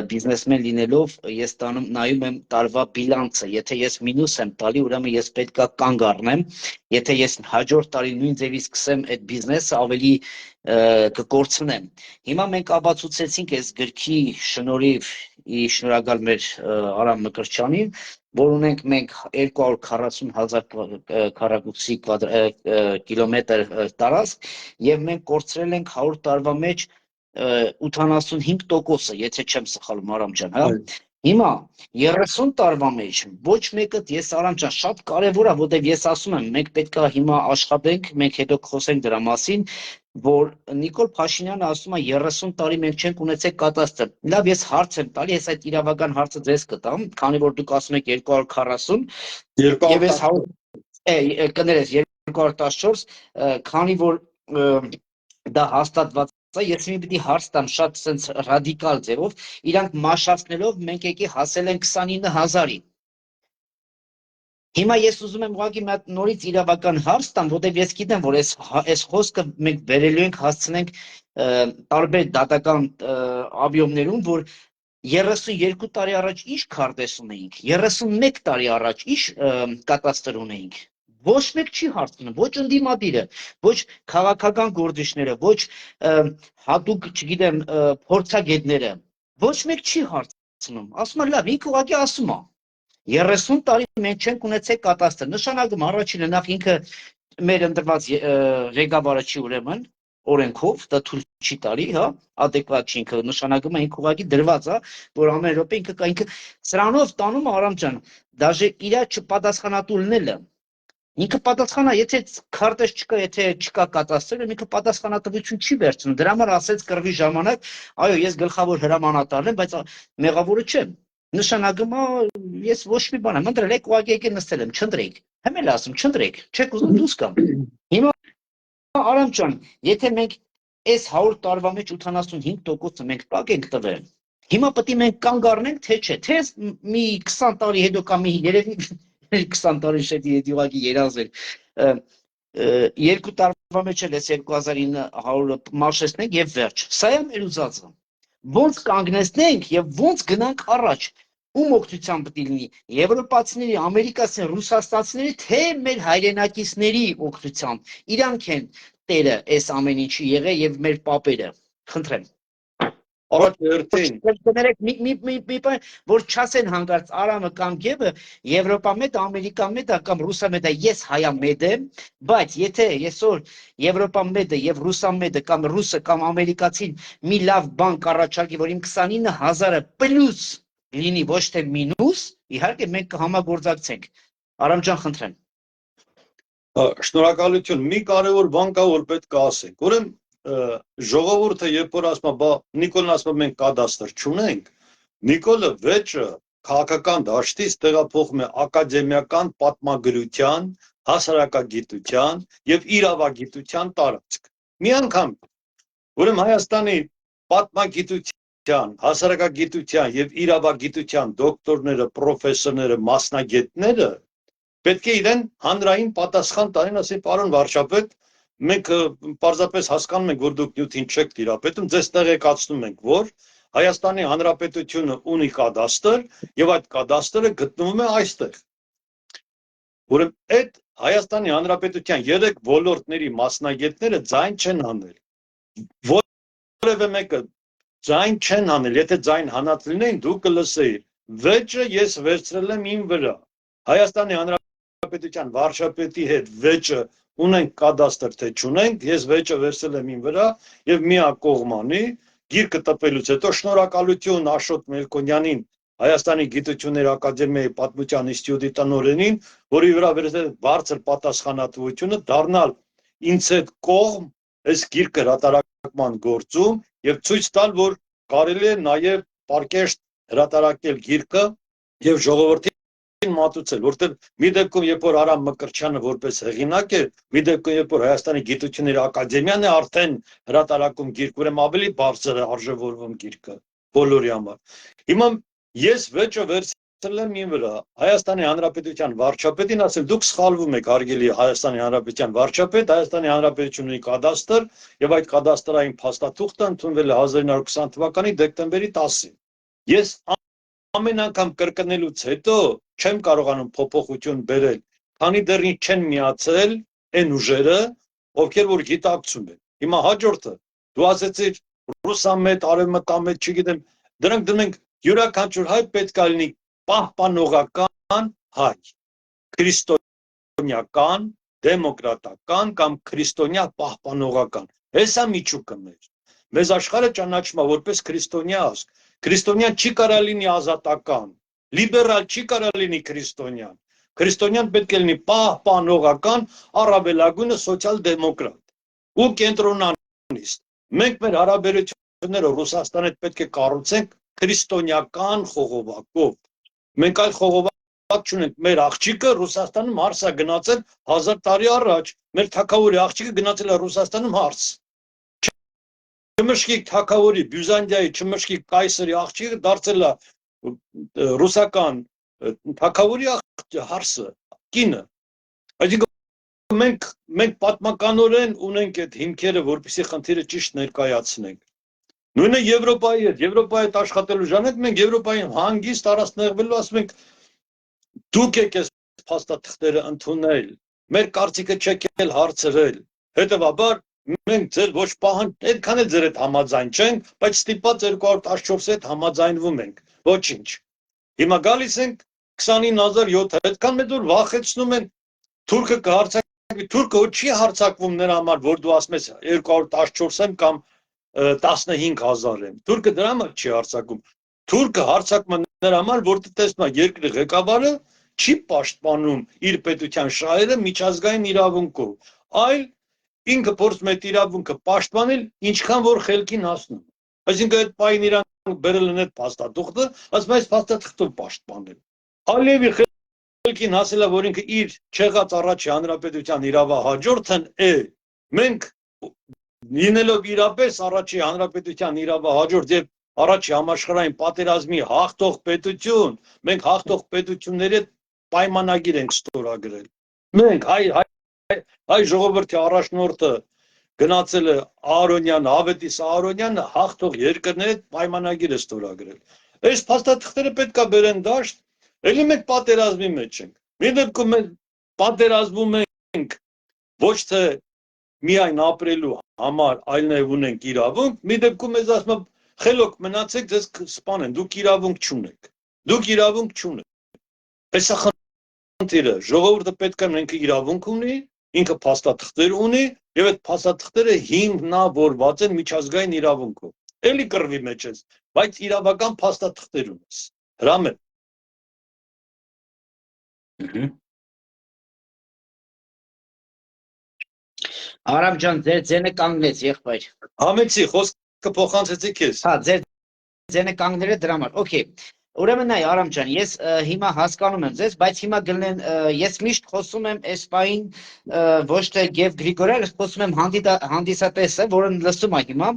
բիզնեսմեն լինելով, ես նայում եմ տարվա բիլանսը, եթե ես մինուս եմ տալի, ուրեմն ես պետքա կանգ առնեմ, եթե ես հաջորդ տարի նույն ձևի սկսեմ այդ բիզնեսը ավելի կկորցնեմ։ Հիմա մենք ապացուցեցինք այս գրքի շնորհիվ, շնորհակալ մեր Արամ Մկրտչյանին, որ ունենք մենք 240,000 քառակուսի կիլոմետր տարածք եւ մենք կորցրել ենք 100 տարվա մեջ 85%-ը, եթե չեմ սխալվում Արամ ջան, հա։ Հիմա 30 տարվա մեջ ոչ մեկը ես Արամ ջան շատ կարևոր է, որտեղ ես ասում եմ, մենք պետք է հիմա աշխատենք, մենք հետո խոսենք դրա մասին, որ Նիկոլ Փաշինյանը ասում է 30 տարի մենք չենք ունեցել կատաստր։ Լավ, ես հարց եմ տալի, ես այդ իրավական հարցը ձեզ կտամ, քանի որ դուք ասում եք 240 եւ ես կներես 214, քանի որ դա հաստատված ես մի պիտի հարց տամ շատ sense ռադիկալ ձևով, իրանք մաշացնելով մենք եկի հասել են 29000-ի։ Հիմա ես ուզում եմ ուղղակի մի հատ նորից իրավական հարց տամ, որտեղ ես գիտեմ, որ այս խոսքը մենք վերելու ենք հասցնենք տարբեր դատական աբյոմներում, որ 32 տարի առաջ ինչ քարտեզ ունեինք, 31 տարի առաջ ինչ կատաստր ունեինք։ Ոչ մեկ չի հարցնում, ոչ ընդդիմադիրը, ոչ քաղաքական գործիչները, ոչ հատուկ, չգիտեմ, փորձագետները, ոչ մեկ չի հարցնում։ Ասում է լավ, ինքը ուղղակի ասում է 30 տարի մենք չենք ունեցել կատաստր։ Նշանակում առաջինը նախ ինքը մեր ընտրված ղեկավարը չի ուրեմն օրենքով, դա թույլ չի տալի, հա, adekvat չի ինքը, նշանակում է ինքը ուղղակի դրված է, որ ամեն րոպե ինքը սրանով տանում է Արամ ջան, դաժե իրա չպատասխանատու լինելը։ Ինքը պատասխանա, եթե քարտեզ չկա, եթե չկա կատաստր, ինքը պատասխանատվություն չի վերցնում։ Դրա համար ասեց կռվի ժամանակ, այո, ես գլխավոր հրամանատարն եմ, բայց մեղավորը չեմ։ Նշանակում է, ես ոչ մի բան եմ ընտրել, ուղղակի եկել նստել եմ, չընտրեք։ Հեմ էլ ասում, չընտրեք, չեք ուզում դուրս կամ։ Հիմա Արամ ջան, եթե մենք այս 100 տարվա մեջ 85%-ը մենք տակ ենք տվել, հիմա պետք է մենք կանգ առնենք, թե չէ, թե մի 20 տարի հետո կամ մի երևի 20 տարի շետի հետ ուղղակի երազել, 2 տարվա մեջ էլ այս 2900-ը մաշեցնենք եւ վերջ։ Սա է մեր ուզածը։ Ոնց կանգնեցնենք եւ ոնց գնանք առաջ։ Ում օգնությամբ պետք է լինի եվրոպացիների, ամերիկացիների, ռուսաստանցիների, թե մեր հայրենակիցների օգնությամբ։ Իրանք են տերը այս ամեն ինչի եղել եւ մեր պապերը։ Խնդրեմ։ Առաջերտին որ չասեն հանկարծ Արամը կամ Գևը Եվրոպա մետ, Ամերիկա մետ կամ Ռուսա մետ, ես հայա մետ եմ, բայց եթե այսօր Եվրոպա մետը եւ Ռուսա մետը կամ ռուսը կամ ամերիկացին մի լավ բան կառաջարկի, որ իմ 29000-ը պլյուս լինի, ոչ թե մինուս, իհարկե մենք կհամագործակցենք։ Արամ ջան, խնդրեմ։ Շնորհակալություն։ Մի կարևոր բան կա, որ պետք է ասենք։ Ուրեմն ժողովուրդը երբ որ ասում է, բա Նիկոլն ասում է մենք կադաստր չունենք, Նիկոլը վեճը քաղաքական դաշտից տեղափոխում է ակադեմիական պատմագրության, հասարակագիտության եւ իրավագիտության տարածք։ Մի անգամ ուրեմն Հայաստանի պատմագիտության, հասարակագիտության եւ իրավագիտության դոկտորները, պրոֆեսորները, մասնագետները պետք է իրեն հանրային պատասխան տանեն, ասեն պարոն վարչապետ, մենք պարզապես հասկանում ենք, որ դուք նյութին չեք տիրապետում, ձեզ տեղեկացնում ենք, որ Հայաստանի Հանրապետությունը ունի կադաստր եւ այդ կադաստրը գտնվում է այստեղ։ Ուրեմն այդ Հայաստանի Հանրապետության 3 ոլորտների մասնագետները ձայն չեն հանել։ Որևէ մեկը ձայն չեն հանել, եթե ձայն հանած լինեին, դու կլսեիր։ Վեճը ես վերցրել եմ իմ վրա։ Հայաստանի Հանրապետության վարչապետի հետ վեճը ունենք կադաստր թե չունենք, ես վեճը վերցրել եմ իմ վրա եւ միակողմանի գիրքը տպելուց հետո շնորհակալություն Աշոտ Մելքոնյանին, Հայաստանի Գիտությունների Ակադեմիայի Պատմության ինստիտուտի տնօրենին, որի վրա վերցրել բարձր պատասխանատվությունը դառնալ ինձ հետ կողմ այս գիրքը հրատարակման գործում եւ ցույց տալ, որ կարելի է նաեւ պարկեշտ հրատարակել գիրքը եւ ժողովրդին մատուցել, որտեղ մի դեպքում երբ որ Արամ Մկրտչյանը որպես հեղինակ է, մի դեպքում երբ որ Հայաստանի Գիտությունների Ակադեմիան է արդեն հրատարակում գիրք, ուրեմն ավելի բարձր է արժևորվում գիրքը բոլորի համար։ Հիմա ես վեճը վերցրել եմ իմ վրա, Հայաստանի Հանրապետության վարչապետին ասել, դուք սխալվում եք, հարգելի Հայաստանի Հանրապետության վարչապետ, Հայաստանի Հանրապետությունն ունի կադաստր եւ այդ կադաստրային փաստաթուղթը ընդունվել է 1920 թվականի դեկտեմբերի 10-ին։ Ես ամեն անգամ կրկնելուց հետո չեմ կարողանում փոփոխություն բերել, քանի դեռ չեն միացել այն ուժերը, ովքեր որ գիտակցում են։ Հիմա հաջորդը դու ասեցիր ռուսամետ, արևմտամետ, չգիտեմ, դրանք դնենք յուրաքանչյուր հայ պետք է լինի պահպանողական հայ, քրիստոնեական, դեմոկրատական կամ քրիստոնյա պահպանողական։ Հեսա միջուկը մեր։ Մեզ աշխարհը ճանաչում է որպես քրիստոնյա ազգ։ Քրիստոնյան չի կարող լինի ազատական, լիբերալ չի կարող լինի քրիստոնյան։ Քրիստոնյան պետք է լինի պահպանողական, առավելագույնը սոցիալ-դեմոկրատ ու կենտրոնանիստ։ Մենք մեր հարաբերությունները Ռուսաստանի հետ պետք է կառուցենք քրիստոնեական խողովակով։ Մենք այլ խողովակ չունենք։ Մեր աղջիկը Ռուսաստանում հարս է գնացել 1000 տարի առաջ։ Մեր թագավորի աղջիկը գնացել է Ռուսաստանում հարս։ Չմշկիկ թագավորի Բյուզանդիայի չմշկիկ կայսրի աղջիկը դարձել է ռուսական թագավորի հարսը, կինը։ Այսինքն մենք պատմականորեն ունենք այդ հիմքերը, որպեսզի խնդիրը ճիշտ ներկայացնենք։ Նույնը Եվրոպայի հետ աշխատելու ժամանակ մենք Եվրոպային հանգիստ առանցնեղվելու ասում ենք դուք եք այս փաստաթղթերը ընդունել, մեր կարծիքը չեք էլ հարցրել։ Հետևաբար մենք ձեր ոչ պահանջ, այդքան էլ ձեր հետ համաձայն չենք, բայց ստիպված 214-ի հետ համաձայնվում ենք։ Ոչինչ։ Հիմա գալիս ենք 29700, այդքան մեծ որ վախեցնում են թուրքը կհարցակվի, թուրքը չի հարցակվում նրա համար, որ դու ասում ես 214 եմ կամ 15000 եմ։ Թուրքը դրա համար չի հարցակում։ Թուրքը հարցակում է նրա համար, որտեղ տեսնում է երկրի ղեկավարը չի պաշտպանում իր պետության շահերը միջազգային իրավունքով, այլ ինքը փորձում է այդ իրավունքը պաշտպանել, ինչքան որ խելքին հասնում։ Այսինքն այդ պահին իրանք բերել են այդ փաստաթղթը, ասում այս փաստաթղթով պաշտպանել։ Ալիևի խելքին հասել է, որ ինքը իր չեղած առաջի հանրապետության իրավահաջորդն է։ Մենք լինելով իրապես առաջի հանրապետության իրավահաջորդ եւ առաջի համաշխարհային պատերազմի հաղթող պետություն, մենք հաղթող պետությունների հետ պայմանագիր ենք ստորագրել։ Մենք հայ ժողովրդի առաջնորդը գնացել է Ահարոնյան, Ավետիս Ահարոնյանը հաղթող երկրների հետ պայմանագիր է ստորագրել։ Այս փաստաթղթերը պետք է բերեն դաշտ, ելի մենք պատերազմի մեջ ենք։ Մի դեպքում մենք պատերազմում ենք ոչ թե միայն ապրելու համար, այլ նաև ունենք իրավունք, մի դեպքում մեզ ասում են խելոք մնացեք, ձեզ սպանեն, դուք իրավունք չունեք։ Դուք իրավունք չունեք։ Այս է խնդիրը, ժողովուրդը պետք է ինքը իրավունք ունի, ինքը փաստաթղթեր ունի, եւ այդ փաստաթղթերը հիմնավորված են միջազգային իրավունքով։ Էլի կռվի մեջ ես, բայց իրավական փաստաթղթեր ունես։ Հրամեն։ Արամ ջան, ձեր ձենը կանգնեց, եղբայր։ Համեցի, խոսքը փոխանցեցի քեզ։ Հա, ձեր ձենը կանգնել է դրա համար։ Okay։ Ուրեմն այ Արամ ջան, ես հիմա հասկանում եմ ձեզ, բայց հիմա գլեն ես միշտ խոսում եմ այս պահին ոչ թե Գև Գրիգորյան, ես խոսում եմ հանդիսատեսը, որը լսում է հիմա։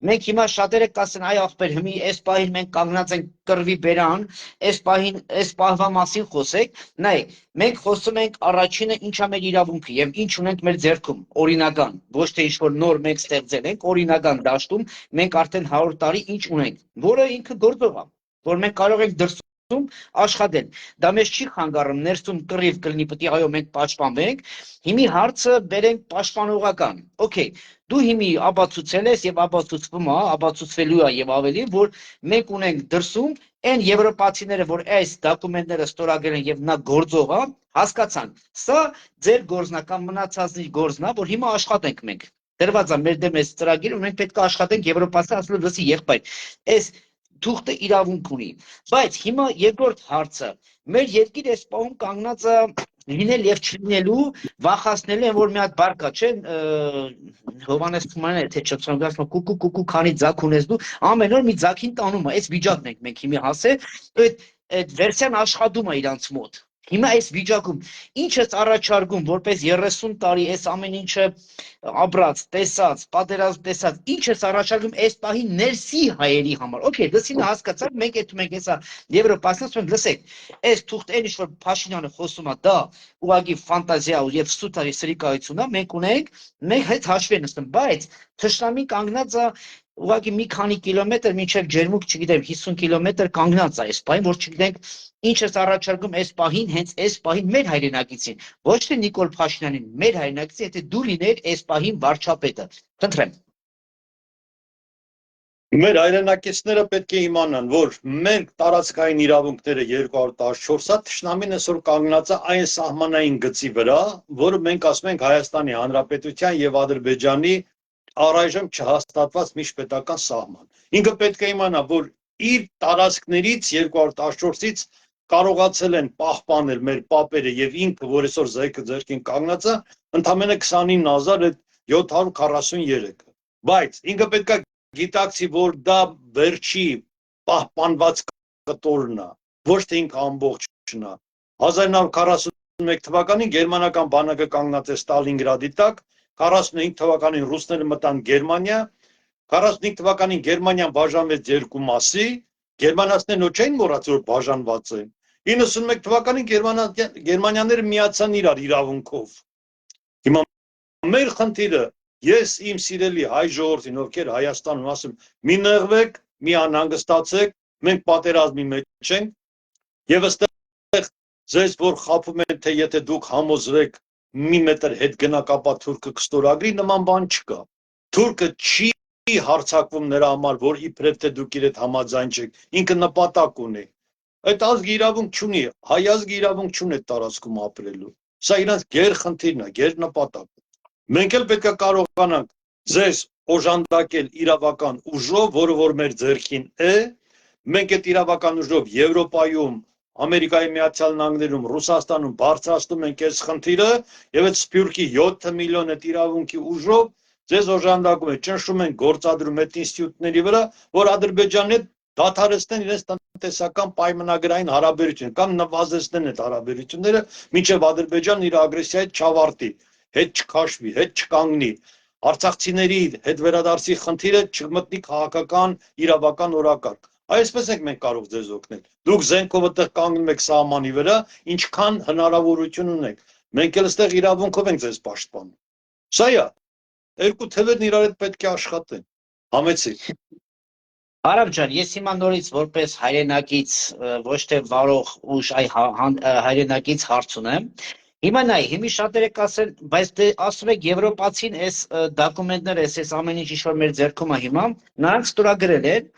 Մենք հիմա շատերը կասեն, այ ախպեր, հիմի այս պահին մենք կանգնած ենք կռվի բերան, այս պահին այս պահվա մասին խոսեք։ Նայ, մենք խոսում ենք առաջինը ինչա մեր իրավունքը եւ ինչ ունենք մեր ձեռքում, օրինական, ոչ թե ինչ որ նոր մենք ստեղծել ենք, օրինական դաշտում մենք արդեն 100 տարի ինչ ունենք, որը ինքը գործող է, որ մենք կարող ենք դրսում աշխատել։ Դա մեզ չի խանգարում, ներսում կռիվ կլինի, պետք է այո մենք պաշտպանվենք։ Հիմի հարցը բերենք պաշտպանողական։ Okay, դու հիմի ապացուցել ես եւ ապացուցվում է, ապացուցվելու է եւ ավելի, որ մենք ունենք դրսում այն եվրոպացիները, որ այս դոկումենտները ստորագրել են եւ նա գործող է, հասկացան։ Սա ձեր գործնական մնացածի գործն է, որ հիմա աշխատենք մենք։ Դրված է մեր դեմ այս ծրագիրը, մենք պետք է աշխատենք եվրոպացի ասելու լսի եղբայր։ Այս թուղթը իրավունք ունի, բայց հիմա երկրորդ հարցը, մեր երկիրը այս պահում կանգնած է լինել եւ չլինելու, վախացնելու են, որ մի հատ բար կա, չէ՞, Հովանես Թումանյանը թե չծնողացնում կուկու քանի ձակ ունես դու, ամեն օր մի ձակին տանում է, այս վիճակն ենք մենք հիմա հասել, այդ վերսիան աշխատում է իրանց մոտ։ Հիմա այս վիճակում ինչ ես առաջարկում, որպես 30 տարի այս ամեն ինչը ապրած, տեսած, պատերազմ տեսած, ինչ ես առաջարկում այս պահի ներսի հայերի համար։ Okay, լսին հասկացար, մենք այդում ենք հեսա Եվրոպասից ասում լսեք, այս թուղթը ինչ որ Փաշինյանը խոսում է, դա ուղղակի ֆանտազիա եւ սուտարի սրիկայություն է, մենք ունենք, մենք հետ հաշվի ենք նստում, բայց թշնամին կանգնած է ուղղակի մի քանի կիլոմետր մինչև Ջերմուկ, չգիտեմ, 50 կիլոմետր կանգնած է այս պահին, որ չգիտենք ինչ է առաջարկում այս պահին, հենց այս պահին մեր հայրենակիցին, ոչ թե Նիկոլ Փաշինյանին, մեր հայրենակիցին, եթե դու լիներ այս պահին վարչապետը։ Խնդրեմ։ Մեր հայրենակիցները պետք է իմանան, որ մենք տարածքային իրավունքները 214-ը թշնամին այսօր կանգնած է այն սահմանային գծի վրա, որը մենք ասում ենք Հայաստանի Հանրապետության եւ Ադրբեջանի առայժմ չհաստատված միջպետական սահման։ Ինքը պետք է իմանա, որ իր տարածքներից 214-ից կարողացել են պահպանել մեր պապերը եւ ինքը, որ այսօր զայքը ձերքին կանգնած է, ընդամենը 29743-ը։ Բայց ինքը պետք է գիտակցի, որ դա վերջի պահպանված կտորն է, ոչ թե ինքը ամբողջն է։ 1941 թվականին գերմանական բանակը կանգնած է Ստալինգրադի տակ, 45 թվականին ռուսները մտան Գերմանիա, 45 թվականին Գերմանիան բաժանվեց երկու մասի, գերմանացիներն ոչ էին մոռացել, որ բաժանված են։ 91 թվականին գերմանյաները միացան իրար իրավունքով։ Հիմա մեր խնդիրը, ես իմ սիրելի հայ ժողովրդին, ովքեր Հայաստանում ասում, մի նեղվեք, մի անհանգստացեք, մենք պատերազմի մեջ ենք, եւ ըստեղ ձեզ որ խափում են, թե եթե դուք համոզվեք մի մետր հետ գնաք, ապա թուրքը կստորագրի, նման բան չկա։ Թուրքը չի հարցակվում նրա համար, որ իբրև թե դուք իր հետ համաձայն չեք, ինքը նպատակ ունի։ Այդ ազգը իրավունք չունի, հայ ազգը իրավունք չունի այդ տարածքում ապրելու։ Սա իրանց գերխնդիրն է, գերնպատակ։ Մենք էլ պետք է կարողանանք ձեզ օժանդակել իրավական ուժով, որը որ մեր ձեռքին է, մենք այդ իրավական ուժով Եվրոպայում, Ամերիկայի Միացյալ Նահանգներում, Ռուսաստանում բարձրացնում ենք այս խնդիրը եւ այդ սփյուռքի 7 միլիոն այդ իրավունքի ուժով ձեզ օժանդակում են, ճնշում են, գործադրում այդ ինստիտուտների վրա, որ Ադրբեջանն հետ դադարեցնեն իրենց տնտեսական պայմանագրային հարաբերությունները կամ նվազեցնեն այդ հարաբերությունները, մինչև Ադրբեջանն իր ագրեսիայի չավարտի, հետ չքաշվի, հետ չկանգնի, արցախցիների հետ վերադարձի խնդիրը չմտնի քաղաքական իրավական օրակարգ։ Այսպես ենք մենք կարող ձեզ օգնել։ Դուք զենքով այդտեղ կանգնում եք սահմանի վրա, ինչքան հնարավորություն ունեք։ Մենք էլ այստեղ իրավունքով ենք ձեզ պաշտպանում։ Սա է, երկու թևերն իրար հետ պետք է աշխատեն։ Համեցեք։ Արամ ջան, ես հիմա նորից որպես հայրենակից, ոչ թե վարող ուժ, այ հայրենակից հարց ունեմ։ Հիմա նայ, հիմի շատերը կասեն, բայց դե ասում եք եվրոպացին այս դոկումենտները, այս ամեն ինչ որ մեր ձեռքում է հիմա, նրանք ստորագրել են,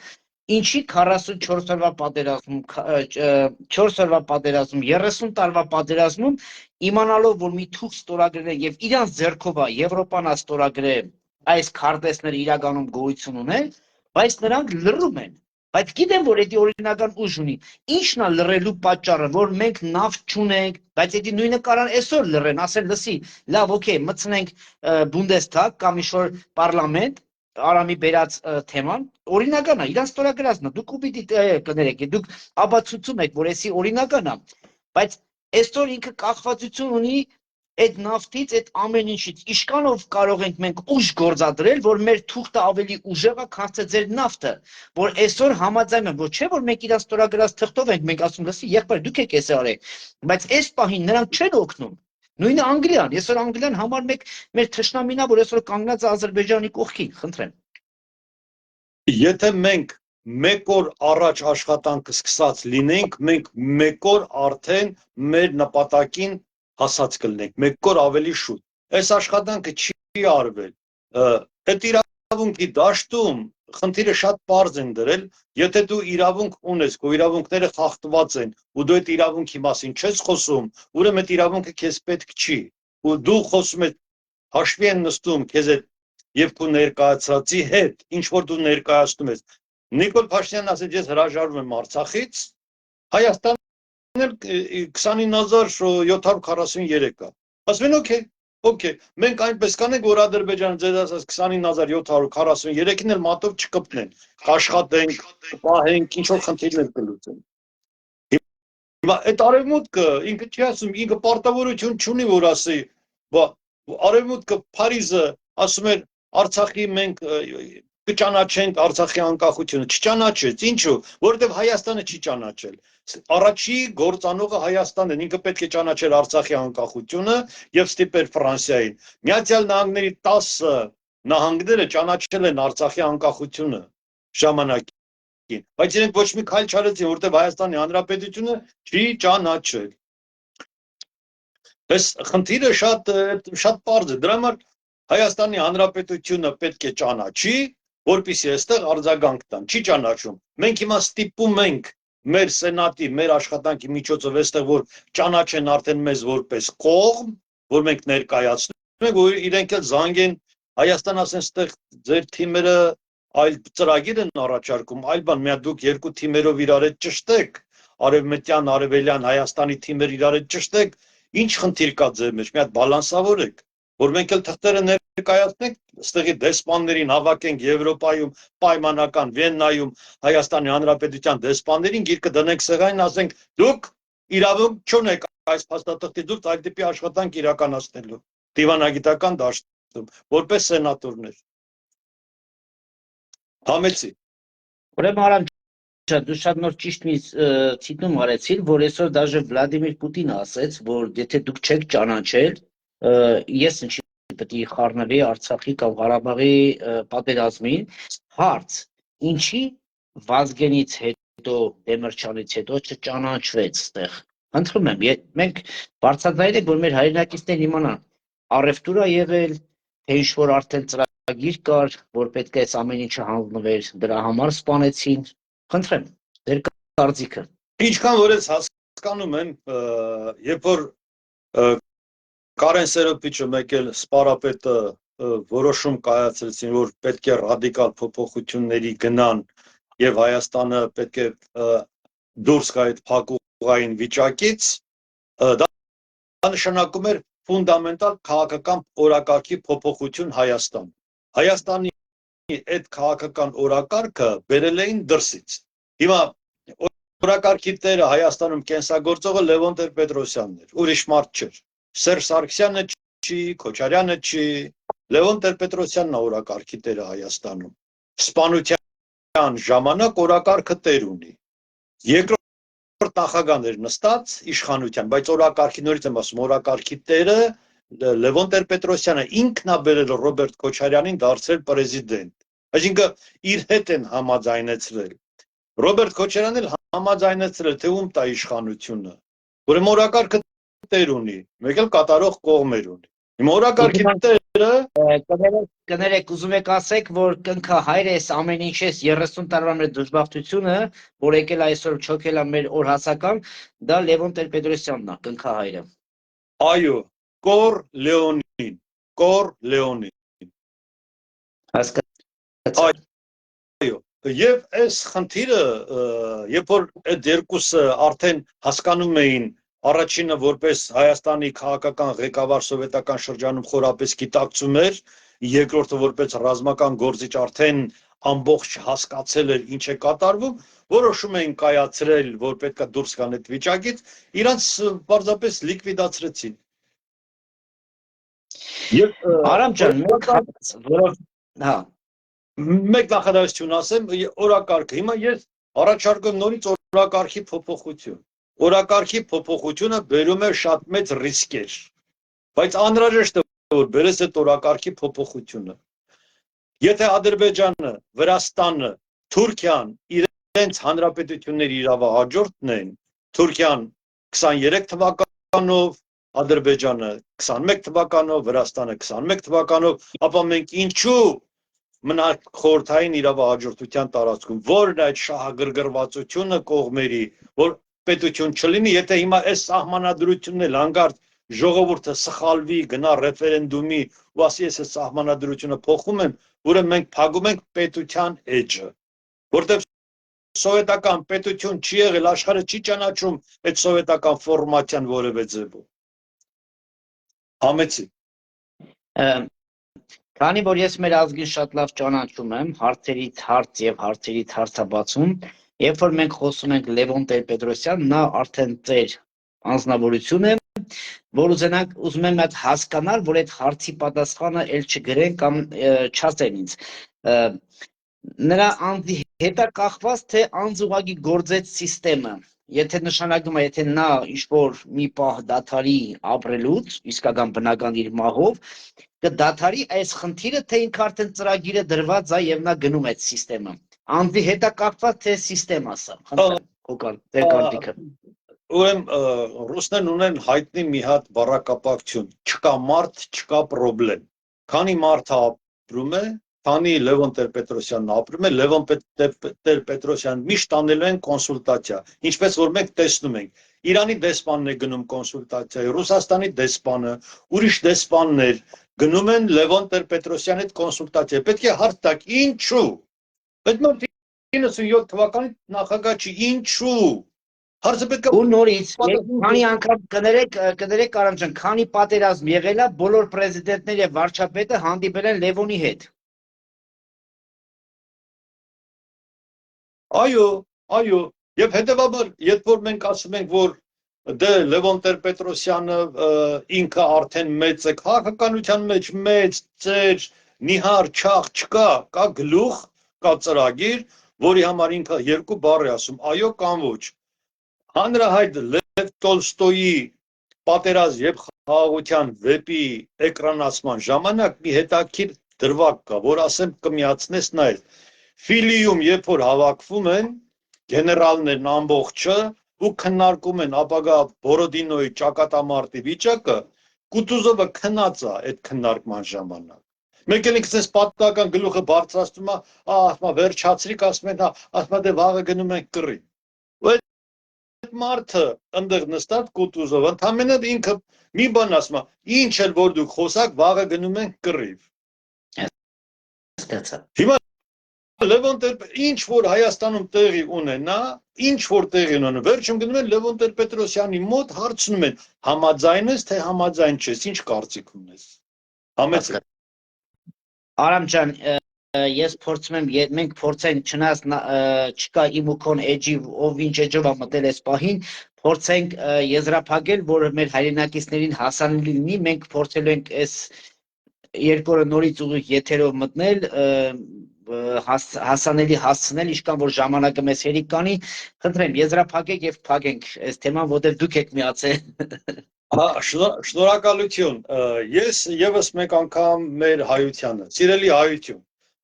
ինչի 44 օրվա պատերազմում, 4 օրվա պատերազմում, 30 տարվա պատերազմում իմանալով, որ մի թուղթ ստորագրել են եւ իրանց ձեռքով է Եվրոպան է ստորագրել այս քարտեզները իրականում գոյություն ունեն, բայց նրանք լռում են։ Բայց գիտեմ, որ դա օրինական ուժ ունի։ Ինչն է լռելու պատճառը, որ մենք նավ չունենք, բայց դա նույնը կարան այսօր լռեն, ասեն, լսի, լավ, օքեյ, մտցնենք Բունդեսթագ կամ ինչ-որ պարլամենտ, Արամի բերած թեման, օրինական է, իրանց ստորագրածն է, դուք ու պիտի կներեք, դուք ապացուցում եք, որ էսի օրինական է, բայց այսօր ինքը կախվածություն ունի այդ նավթից, այդ ամեն ինչից, իշքանով կարող ենք մենք ուժ գործադրել, որ մեր թուղթը ավելի ուժեղ է, քան ձեր նավթը, որ այսօր համաձայն եմ, որ չէ, որ մենք իրաց ստորագրած թղթով ենք, մենք ասում, լսի, եղբայր, դուք եք էս արեք, բայց այս պահին նրանք չեն օգնում։ Նույնը Անգլիան, այսօր Անգլիան համար մեր թշնամին է, որ այսօր կանգնած է Ադրբեջանի կողքին, խնդրեմ։ Եթե մենք մեկ օր առաջ աշխատանքը սկսած լինենք, մենք մեկ օր արդեն մեր նպատակին հասած կլինենք, մեկ օր ավելի շուտ։ Այս աշխատանքը չի արվել։ Այդ իրավունքի դաշտում խնդիրը շատ պարզ են դրել, եթե դու իրավունք ունես, քո իրավունքները խախտված են, ու դու այդ իրավունքի մասին չես խոսում, ուրեմն այդ իրավունքը քեզ պետք չի, ու դու խոսում ես, հաշվի են նստում քեզ այդ եւ քո ներկայացրածի հետ, ինչ որ դու ներկայացնում ես։ Նիկոլ Փաշինյանն ասեց, ես հրաժարվում եմ Արցախից, Հայաստանն էլ 29743 կա։ Ասում են, օքեյ, մենք այնպես կանենք, որ Ադրբեջանը ձեզ ասած 29743-ին էլ մատով չկպնեն, աշխատենք, պահենք, ինչ որ խնդիրներ կլուծեն։ Հիմա այդ արևմուտքը ինքը չի ասում, ինքը պարտավորություն չունի, որ ասի, արևմուտքը Փարիզը ասում էր Արցախի մենք կճանաչենք Արցախի անկախությունը, չճանաչեց, ինչու, որովհետև Հայաստանը չի ճանաչել։ Առաջի գործանողը Հայաստանն է, ինքը պետք է ճանաչել Արցախի անկախությունը եւ ստիպեր Ֆրանսիային։ Միացյալ Նահանգների 10 նահանգները ճանաչել են Արցախի անկախությունը ժամանակին, բայց իրենք ոչ մի քայլ չարեցին, որովհետև Հայաստանի Հանրապետությունը չի ճանաչել։ Այս խնդիրը շատ պարզ է, դրա համար Հայաստանի Հանրապետությունը պետք է ճանաչի, որպեսզի այստեղ արձագանք տան, չի ճանաչում։ Մենք հիմա ստիպում ենք մեր սենատի, մեր աշխատանքի միջոցով այստեղ որ ճանաչեն արդեն մեզ որպես կողմ, որ մենք ներկայացնում ենք, որ իրենք էլ զանգեն Հայաստան ասեն, այստեղ ձեր թիմերը այլ ծրագիր են առաջարկում, այլ բան, միա դուք երկու թիմերով իրար հետ ճշտեք, արևմտյան, արևելյան Հայաստանի թիմեր իրար հետ ճշտեք, ինչ խնդիր կա ձեր մեջ, մի հատ բալանսավորեք, որ մենք էլ թղթերը ներկայացնենք, այստեղի դեսպաններին հավաքենք Եվրոպայում, պայմանական Վիեննայում Հայաստանի Հանրապետության դեսպաններին, գիրկը դնենք սեղանին, ասենք դուք իրավունք չունեք այս փաստաթղթի դուրս այլ տիպի աշխատանք իրականացնելու դիվանագիտական դաշտում, որպես սենատորներ։ Համեցի։ Ուրեմն Արամ ջան, դու շատ նոր ճիշտ մի ցիտում արեցիր, որ այսօր դաժե Վլադիմիր Պուտինը ասեց, որ եթե դուք չեք ճանաչել, ես ինչի պետք է խառնվի Արցախի կամ Ղարաբաղի պատերազմին, հարց, ինչի Վազգենից հետո, Դեմիրճյանից հետո չճանաչվեց այդտեղ։ Խնդրում եմ, մենք բարձրացնել ենք, որ մեր հայրենակիցներն իմանան, առևտուր ա եղել, թե ինչ-որ արդեն ծրագիր կար, որ պետք է այս ամեն ինչը հանձնվեր, դրա համար սպանեցին։ Խնդրեմ, ձեր կարծիքը։ Ինչքան որ ես հասկանում եմ, երբ որ Կարեն Սերոպիչը մեկ էլ սպարապետը որոշում կայացրեցին, որ պետք է ռադիկալ փոփոխությունների գնան եւ Հայաստանը պետք է դուրս գա այդ փակուղային վիճակից, դա նշանակում էր ֆունդամենտալ քաղաքական օրակարգի փոփոխություն Հայաստանում։ Հայաստանի այդ քաղաքական օրակարգը բերել էին դրսից։ Հիմա օրակարգի տերը Հայաստանում կենսագործողը Լևոն Տեր-Պետրոսյանն էր, ուրիշ մարդ չէր։ Սերժ Սարգսյանը չի, Քոչարյանը չի, Լևոն Տեր-Պետրոսյանն է օրակարգի տերը Հայաստանում։ Սպանության ժամանակ օրակարգը տեր ունի։ Երկրորդ նախագահն էր նստած իշխանության, բայց օրակարգի նորից եմ ասում, օրակարգի տերը Լևոն Տեր-Պետրոսյանը ինքն է բերել Ռոբերտ Քոչարյանին դարձրել պրեզիդենտ։ Այսինքն իր հետ են համաձայնեցրել։ Ռոբերտ Քոչարյանն էլ համաձայնեցրել, թե ում տա իշխանությունը։ Ուրեմն օրակարգը տեր ունի, մեկ էլ կատարող կողմեր ունի։ Հիմա օրակարգի տերը կներեք, ուզում եք ասեք, որ կնքա հայրես ամեն ինչ էս 30 տարվա մեր դժբախտությունը, որ եկել այսօր չոքել է մեր օրհասական, դա Լևոն Տեր-Պետրոսյանն է, կնքա հայրը։ Այո, Կոր Լեոնին, Կոր Լեոնին։ Հասկացա։ Այո, եւ այս խնդիրը, երբ որ այդ երկուսը արդեն հասկանում էին, առաջինը որպես Հայաստանի քաղաքական ղեկավար սովետական շրջանում խորապես գիտակցում էր, երկրորդը որպես ռազմական գործիչ արդեն ամբողջ հասկացել էր ինչ է կատարվում, որոշում էին կայացրել, որ պետք է դուրս գան այդ վիճակից, իրանց պարզապես լիկվիդացրեցին։ Արամ ջան, հա մեկ նախադասություն ասեմ, օրակարգը։ Հիմա ես առաջարկում նորից օրակարգի փոփոխություն։ Օրակարգի փոփոխությունը բերում է շատ մեծ ռիսկեր, բայց անհրաժեշտ է որ բերես այդ օրակարգի փոփոխությունը։ Եթե Ադրբեջանը, Վրաստանը, Թուրքիան իրենց հանրապետությունների իրավահաջորդն են, Թուրքիան 23 թվականով, Ադրբեջանը 21 թվականով, Վրաստանը 21 թվականով, ապա մենք ինչու մնանք խորհրդային իրավահաջորդության տարածքում, որն այդ շահագրգռվածությունը կողմերի, որ պետություն չլինի, եթե հիմա այս սահմանադրությունն էլ հանգարտ ժողովուրդը սխալվի, գնա ռեֆերենդումի ու ասի ես այս սահմանադրությունը փոխում եմ, ուրեմն մենք փակում ենք պետության էջը, որտեղ սովետական պետություն չի եղել, աշխարհը չի ճանաչում այդ սովետական ֆորմատյան որևէ ձևով։ Համեցի։ Քանի որ ես մեր ազգին շատ լավ ճանաչում եմ, հարցերից հարց եւ հարցերից հարցաբացում, երբ որ մենք խոսում ենք Լևոն Տեր-Պետրոսյան, նա արդեն ծեր անձնավորություն է, որ ուզում եմ այդ հասկանալ, որ այդ հարցի պատասխանը էլ չգրեն կամ չասեն ինձ։ Նրա անձի հետ է կախված, թե անձ ուղղակի գործեց սիստեմը։ Եթե նշանակում է, եթե նա ինչ-որ մի պահ դադարի ապրելուց, իսկական բնական իր մահով, կդադարի այս խնդիրը, թե ինքը արդեն ծրագիրը դրված է եւ նա գնում է այդ սիստեմը։ Անձի հետ է կապված, թե սիստեմա սա։ Խնդրեմ, հոգան, ձեր կարծիքը։ Ուրեմն ռուսներն ունեն հայտնի մի հատ բառակապակցություն. չկա մարդ, չկա պրոբլեմ։ Քանի մարդը ապրում է, քանի Լևոն Տեր-Պետրոսյանն ապրում է, Լևոն Տեր-Պետրոսյանն միշտ անելու են կոնսուլտացիա, ինչպես որ մենք տեսնում ենք։ Իրանի դեսպանն է գնում կոնսուլտացիա, Ռուսաստանի դեսպանը, ուրիշ դեսպաններ գնում են Լևոն Տեր-Պետրոսյանի հետ կոնսուլտացիա։ Պետք է հարց տաք, ինչու։ Բայց նոր 97 թվականի նախագահ չի, ինչու։ Հարցը պետք է ու նորից քանի անգամ կներեք Արամ ջան, քանի պատերազմ եղել է, բոլոր պրեզիդենտները եւ վարչապետը հանդիպել են Լևոնի հետ։ Այո, այո, եւ հետեւաբար, երբ որ մենք ասում ենք, որ դե Լևոն Տեր-Պետրոսյանը ինքը արդեն մեծ է, քաղաքականության մեջ մեծ, ծեր, նիհար, չաղ չկա, կա գլուխ, կա ծրագիր, որի համար ինքը երկու բառ է ասում՝ այո կամ ոչ։ Հանրահայտ Լև Տոլստոյի պատերազմ եւ խաղաղության վեպի էկրանացման ժամանակ մի հետաքրքիր դրվագ կա, որ ասեմ կմիացնես նայել։ Ֆիլիում երբ որ հավաքվում են գեներալներն ամբողջը ու քննարկում են ապագա Բորոդինոյի ճակատամարտի վիճակը, Կուտուզովը քնած է այդ քննարկման ժամանակ։ Մեկ էլ ինքս պատմական գլուխը բարձրացնում է, ասում է վերջացրիք, ասում են, ասում է դե վաղը գնում ենք կռի։ Ու այդ մարդը ընդեղ նստած Կուտուզովը ընդամենը ինքը մի բան ասում է, ինչ էլ որ դուք խոսակ, վաղը գնում ենք կռիվ։ Հիմա Լևոն ինչ որ Հայաստանում տեղի ունենա, ինչ որ տեղի ունենա, վերջում գնում են Լևոն Տեր-Պետրոսյանի մոտ հարցնում են, համաձայն ես, թե համաձայն չես, ինչ կարծիք ունես։ Համեցեք։ Արամ ջան, ես փորձում եմ, մենք փորձենք չնայած չկա իմ ու քոն էջի, ով ինչ էջով է մտել այս պահին, փորձենք եզրափակել, որ մեր հայրենակիցներին հասանելի լինի, մենք փորձելու ենք այս երկու օրը նորից ուղիղ եթերով մտնել, հասանելի հասցնել, ինչքան որ ժամանակը մեզ հերիք կանի, խնդրեմ եզրափակեք եւ փակենք այս թեման, որտեղ դուք եք միացել։ Շնորհակալություն։ Ես եւս մեկ անգամ մեր հայությանը, սիրելի հայություն,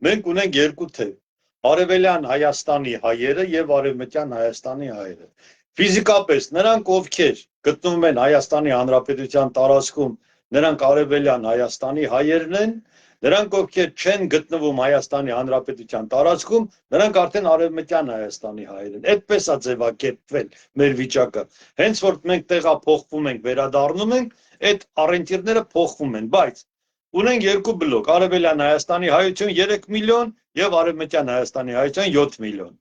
մենք ունենք երկու թև՝ Արևելյան Հայաստանի հայերը եւ Արևմտյան Հայաստանի հայերը։ Ֆիզիկապես նրանք, ովքեր գտնվում են Հայաստանի Հանրապետության տարածքում, նրանք Արևելյան Հայաստանի հայերն են, նրանք, ովքեր չեն գտնվում Հայաստանի Հանրապետության տարածքում, նրանք արդեն Արևմտյան Հայաստանի հայեր են։ Այդպես է ձևակերպվել մեր վիճակը։ Հենց որ մենք տեղափոխվում ենք, վերադառնում ենք, այդ առընթիրները փոխվում են, բայց ունենք երկու բլոկ՝ Արևելյան Հայաստանի հայություն 3 միլիոն եւ Արևմտյան Հայաստանի հայություն 7 միլիոն։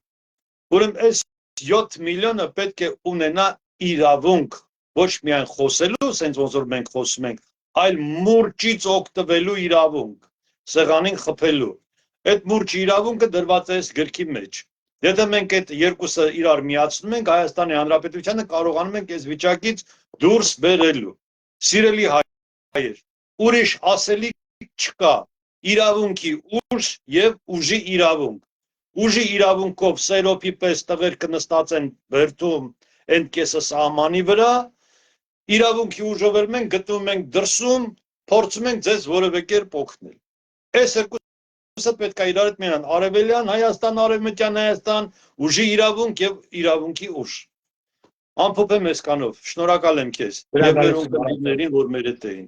Ուրեմն այս 7 միլիոնը պետք է ունենա իրավունք ոչ միայն խոսելու, ասենց ոնց որ մենք խոսում ենք, այլ մուրճից օգտվելու իրավունք, սեղանին խփելու։ Այդ մուրճի իրավունքը դրված է այս գրքի մեջ։ Եթե մենք այդ երկուսը իրար միացնում ենք, Հայաստանի Հանրապետությանը կարողանում ենք այս վիճակից դուրս բերելու։ Սիրելի հայեր, ուրիշ ասելիք չկա։ Իրավունքի ուժ եւ ուժի իրավունք։ Ուժի իրավունքով սերոփի պես տղերքը նստած են վերթում այն կեսը սահմանի վրա, իրավունքի ուժով էլ մենք գտնվում ենք դրսում, փորձում ենք ձեզ որևէ կերպ օգնել։ Այս երկուսը պետք է իրար հետ միանան՝ Արևելյան Հայաստան, Արևմտյան Հայաստան, ուժի իրավունք եւ իրավունքի ուժ։ Ամփոփ եմ այսքանով։ Շնորհակալ եմ քեզ եւ մեր ունկնդիրներին, որ մեր հետ էին։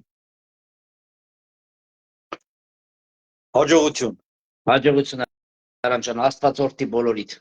Հաջողություն։ Հաջողություն Արամ ջան, Աստված օրհնի բոլորիդ։